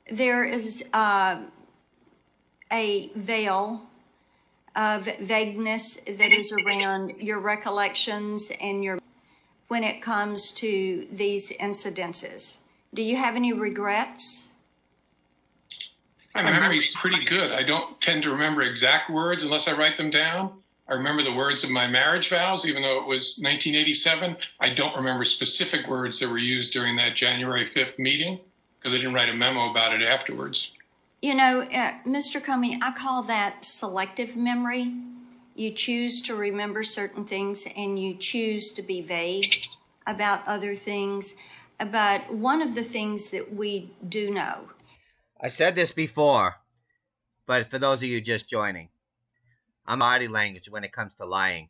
there is a veil of vagueness that is around your recollections and when it comes to these incidences. Do you have any regrets? My memory's pretty good. I don't tend to remember exact words unless I write them down. I remember the words of my marriage vows, even though it was 1987. I don't remember specific words that were used during that January 5th meeting because I didn't write a memo about it afterwards. You know, Mr. Comey, I call that selective memory. You choose to remember certain things and you choose to be vague about other things. But one of the things that we do know. I said this before, but for those of you just joining, I'm body language when it comes to lying.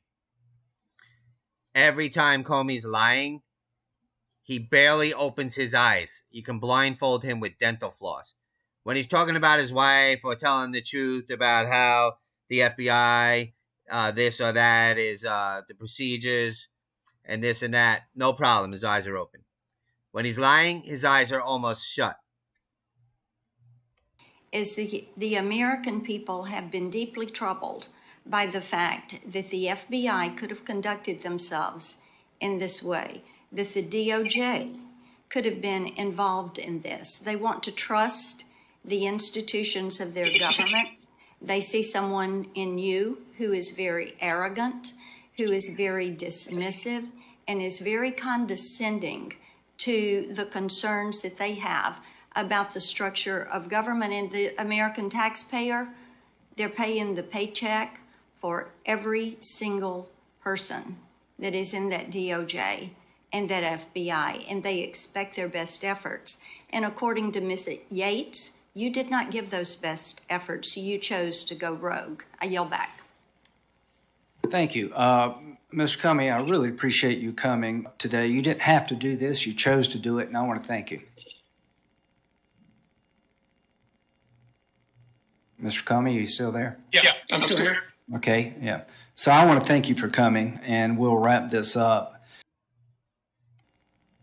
Every time Comey's lying, he barely opens his eyes. You can blindfold him with dental floss. When he's talking about his wife or telling the truth about how the FBI, this or that is the procedures and this and that, no problem. His eyes are open. When he's lying, his eyes are almost shut. Is the American people have been deeply troubled by the fact that the FBI could have conducted themselves in this way, that the DOJ could have been involved in this. They want to trust the institutions of their government. They see someone in you who is very arrogant, who is very dismissive, and is very condescending to the concerns that they have about the structure of government. And the American taxpayer, they're paying the paycheck for every single person that is in that DOJ and that FBI, and they expect their best efforts. And according to Ms. Yates, you did not give those best efforts. You chose to go rogue. I yell back. Thank you. Mr. Comey, I really appreciate you coming today. You didn't have to do this. You chose to do it, and I want to thank you. Mr. Comey, are you still there? Yeah, I'm still here. Okay, yeah. So I want to thank you for coming, and we'll wrap this up.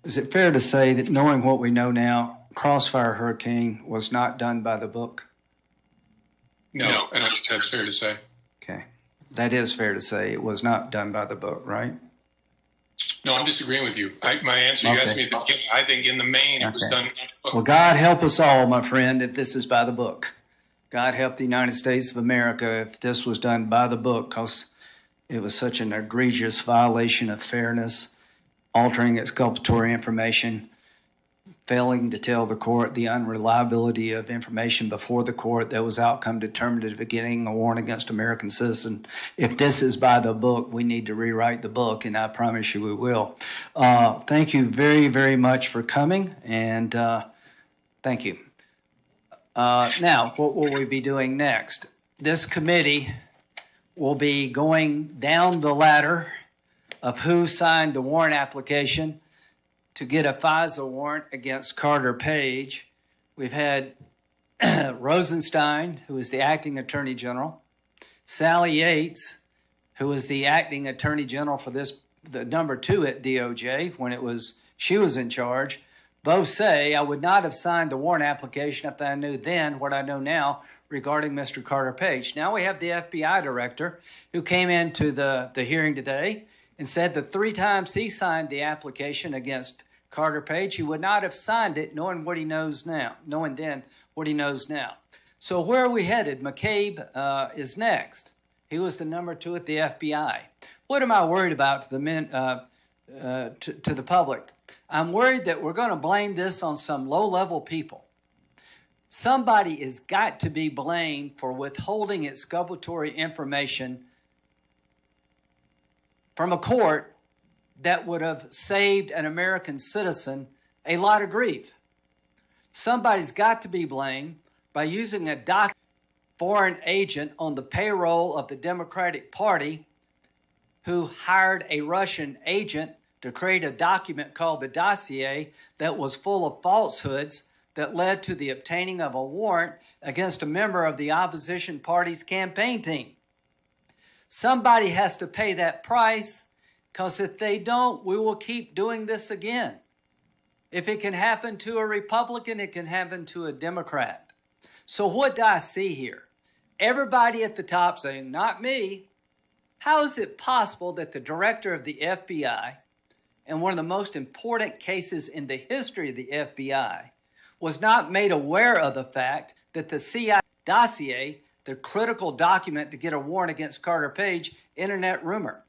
Is it fair to say that knowing what we know now, Crossfire Hurricane was not done by the book? No, I don't think that's fair to say. Okay. That is fair to say. It was not done by the book, right? No, I'm disagreeing with you. My answer, you asked me at the beginning, I think in the main it was done by the book. Well, God help us all, my friend, if this is by the book. God help the United States of America if this was done by the book, because it was such an egregious violation of fairness, altering exculpatory information, failing to tell the court the unreliability of information before the court that was outcome determined at the beginning, a warrant against American citizens. If this is by the book, we need to rewrite the book, and I promise you we will. Thank you very, very much for coming, and thank you. Now, what will we be doing next? This committee will be going down the ladder of who signed the warrant application to get a FISA warrant against Carter Page. We've had Rosenstein, who is the acting attorney general, Sally Yates, who was the acting attorney general for the number 2 at DOJ when she was in charge. Both say, I would not have signed the warrant application if I knew then what I know now regarding Mr. Carter Page. Now we have the FBI director who came into the hearing today and said that 3 times he signed the application against Carter Page, he would not have signed it knowing then what he knows now. So where are we headed? McCabe is next. He was the number 2 at the FBI. What am I worried about to the public? I'm worried that we're going to blame this on some low-level people. Somebody has got to be blamed for withholding exculpatory information from a court that would have saved an American citizen a lot of grief. Somebody's got to be blamed by using a foreign agent on the payroll of the Democratic Party who hired a Russian agent to create a document called the dossier that was full of falsehoods that led to the obtaining of a warrant against a member of the opposition party's campaign team. Somebody has to pay that price, because if they don't, we will keep doing this again. If it can happen to a Republican, it can happen to a Democrat. So what do I see here? Everybody at the top saying, not me. How is it possible that the director of the FBI, in one of the most important cases in the history of the FBI, was not made aware of the fact that the CIA dossier, the critical document to get a warrant against Carter Page, internet rumor?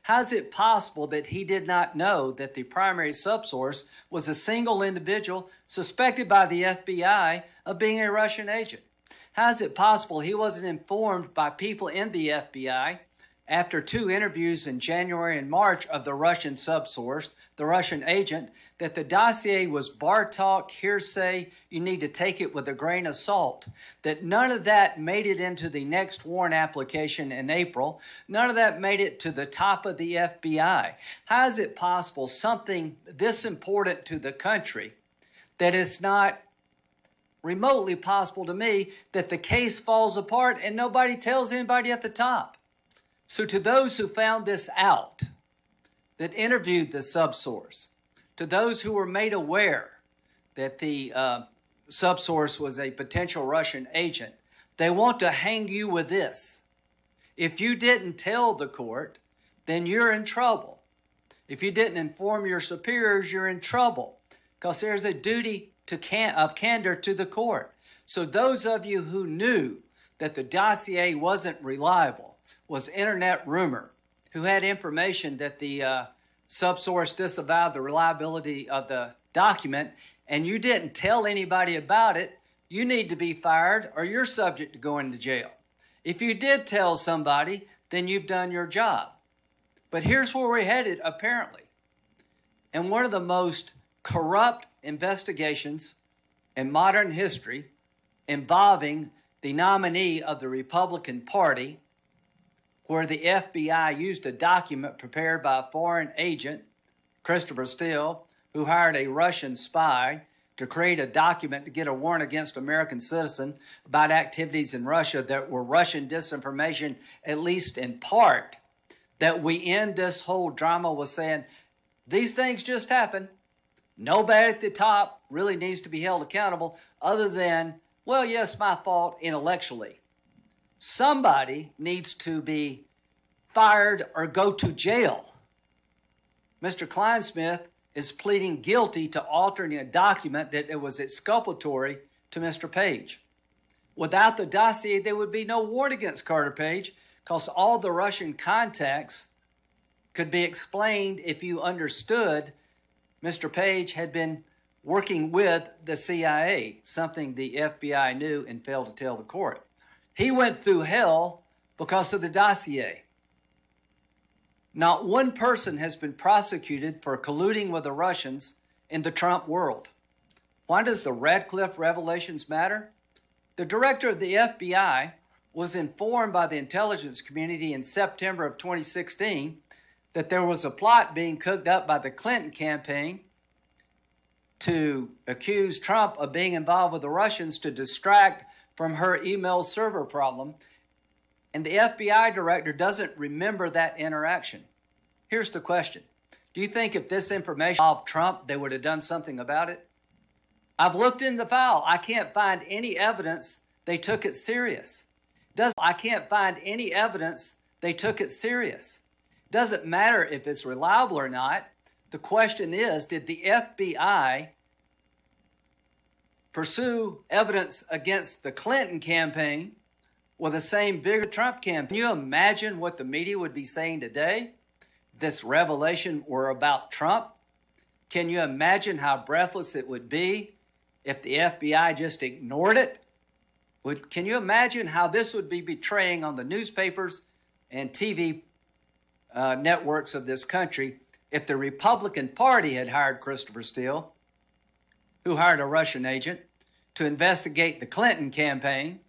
How is it possible that he did not know that the primary subsource was a single individual suspected by the FBI of being a Russian agent? How is it possible he wasn't informed by people in the FBI after 2 interviews in January and March of the Russian subsource, the Russian agent, that the dossier was bar talk, hearsay, you need to take it with a grain of salt, that none of that made it into the next warrant application in April, none of that made it to the top of the FBI? How is it possible something this important to the country that it's not remotely possible to me that the case falls apart and nobody tells anybody at the top? So to those who found this out, that interviewed the subsource, to those who were made aware that the subsource was a potential Russian agent, they want to hang you with this. If you didn't tell the court, then you're in trouble. If you didn't inform your superiors, you're in trouble, because there's a duty of candor to the court. So those of you who knew that the dossier wasn't reliable, was internet rumor, who had information that the subsource disavowed the reliability of the document, and you didn't tell anybody about it, you need to be fired or you're subject to going to jail. If you did tell somebody, then you've done your job. But here's where we're headed, apparently. And one of the most corrupt investigations in modern history involving the nominee of the Republican Party, where the FBI used a document prepared by a foreign agent, Christopher Steele, who hired a Russian spy to create a document to get a warrant against an American citizen about activities in Russia that were Russian disinformation, at least in part, that we end this whole drama with saying, these things just happen. Nobody at the top really needs to be held accountable other than, well, yes, my fault intellectually. Somebody needs to be fired or go to jail. Mr. Kleinsmith is pleading guilty to altering a document that it was exculpatory to Mr. Page. Without the dossier, there would be no warrant against Carter Page, because all the Russian contacts could be explained if you understood Mr. Page had been working with the CIA, something the FBI knew and failed to tell the court. He went through hell because of the dossier. Not one person has been prosecuted for colluding with the Russians in the Trump world. Why does the Radcliffe revelations matter? The director of the FBI was informed by the intelligence community in September of 2016 that there was a plot being cooked up by the Clinton campaign to accuse Trump of being involved with the Russians to distract from her email server problem. And the FBI director doesn't remember that interaction. Here's the question. Do you think if this information involved Trump, they would have done something about it? I've looked in the file. I can't find any evidence they took it serious. I can't find any evidence they took it serious. Doesn't matter if it's reliable or not. The question is, did the FBI pursue evidence against the Clinton campaign with the same vigor Trump campaign? Can you imagine what the media would be saying today if this revelation were about Trump? Can you imagine how breathless it would be if the FBI just ignored it? Can you imagine how this would be betraying on the newspapers and TV networks of this country if the Republican Party had hired Christopher Steele, who hired a Russian agent, to investigate the Clinton campaign,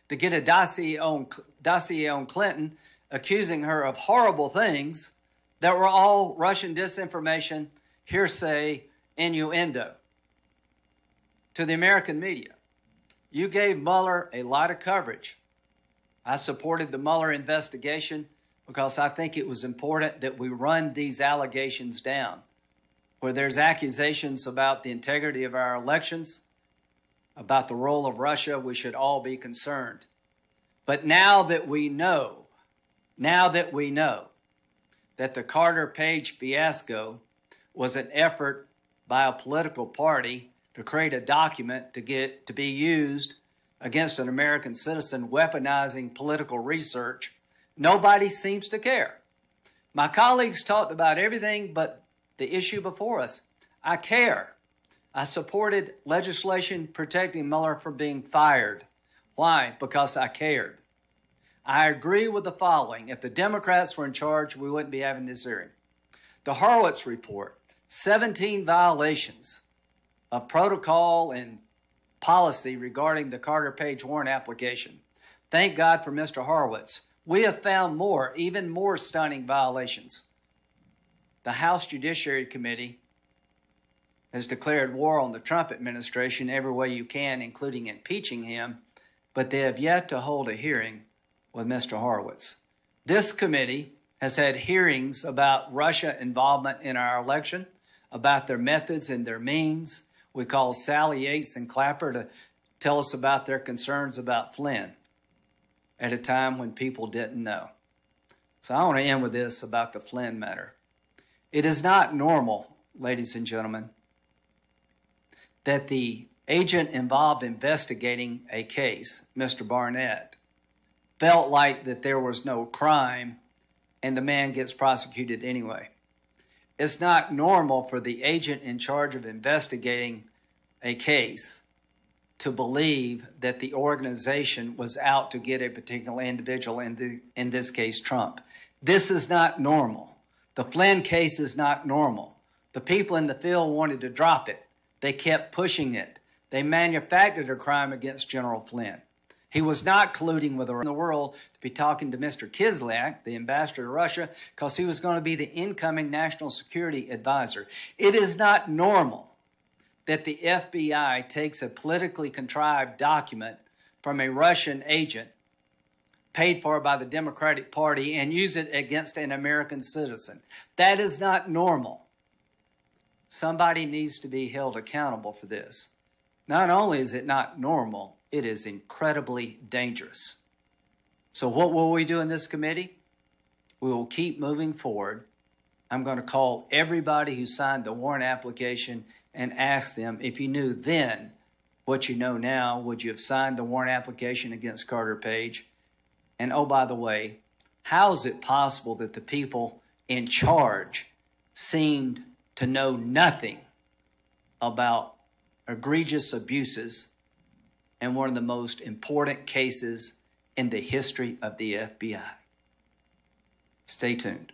to get a dossier on Clinton, accusing her of horrible things that were all Russian disinformation, hearsay, innuendo to the American media. You gave Mueller a lot of coverage. I supported the Mueller investigation because I think it was important that we run these allegations down. Where there's accusations about the integrity of our elections, about the role of Russia, we should all be concerned. But now that we know that the Carter Page fiasco was an effort by a political party to create a document to be used against an American citizen, weaponizing political research, nobody seems to care. My colleagues talked about everything but the issue before us. I care. I supported legislation protecting Mueller from being fired. Why? Because I cared. I agree with the following. If the Democrats were in charge, we wouldn't be having this hearing. The Horowitz report, 17 violations of protocol and policy regarding the Carter Page warrant application. Thank God for Mr. Horowitz. We have found more, even more stunning violations. The House Judiciary Committee has declared war on the Trump administration every way you can, including impeaching him, but they have yet to hold a hearing with Mr. Horowitz. This committee has had hearings about Russia involvement in our election, about their methods and their means. We called Sally Yates and Clapper to tell us about their concerns about Flynn at a time when people didn't know. So I want to end with this about the Flynn matter. It is not normal, ladies and gentlemen, that the agent involved investigating a case, Mr. Barnett, felt like that there was no crime and the man gets prosecuted anyway. It's not normal for the agent in charge of investigating a case to believe that the organization was out to get a particular individual, in this case, Trump. This is not normal. The Flynn case is not normal. The people in the field wanted to drop it. They kept pushing it. They manufactured a crime against General Flynn. He was not colluding with the world to be talking to Mr. Kislyak, the ambassador to Russia, because he was going to be the incoming national security advisor. It is not normal that the FBI takes a politically contrived document from a Russian agent paid for by the Democratic Party and use it against an American citizen. That is not normal. Somebody needs to be held accountable for this. Not only is it not normal, it is incredibly dangerous. So what will we do in this committee? We will keep moving forward. I'm going to call everybody who signed the warrant application and ask them, if you knew then what you know now, would you have signed the warrant application against Carter Page? And oh, by the way, how is it possible that the people in charge seemed to know nothing about egregious abuses in one of the most important cases in the history of the FBI? Stay tuned.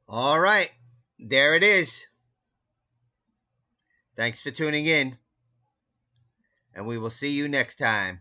All right, there it is. Thanks for tuning in, and we will see you next time.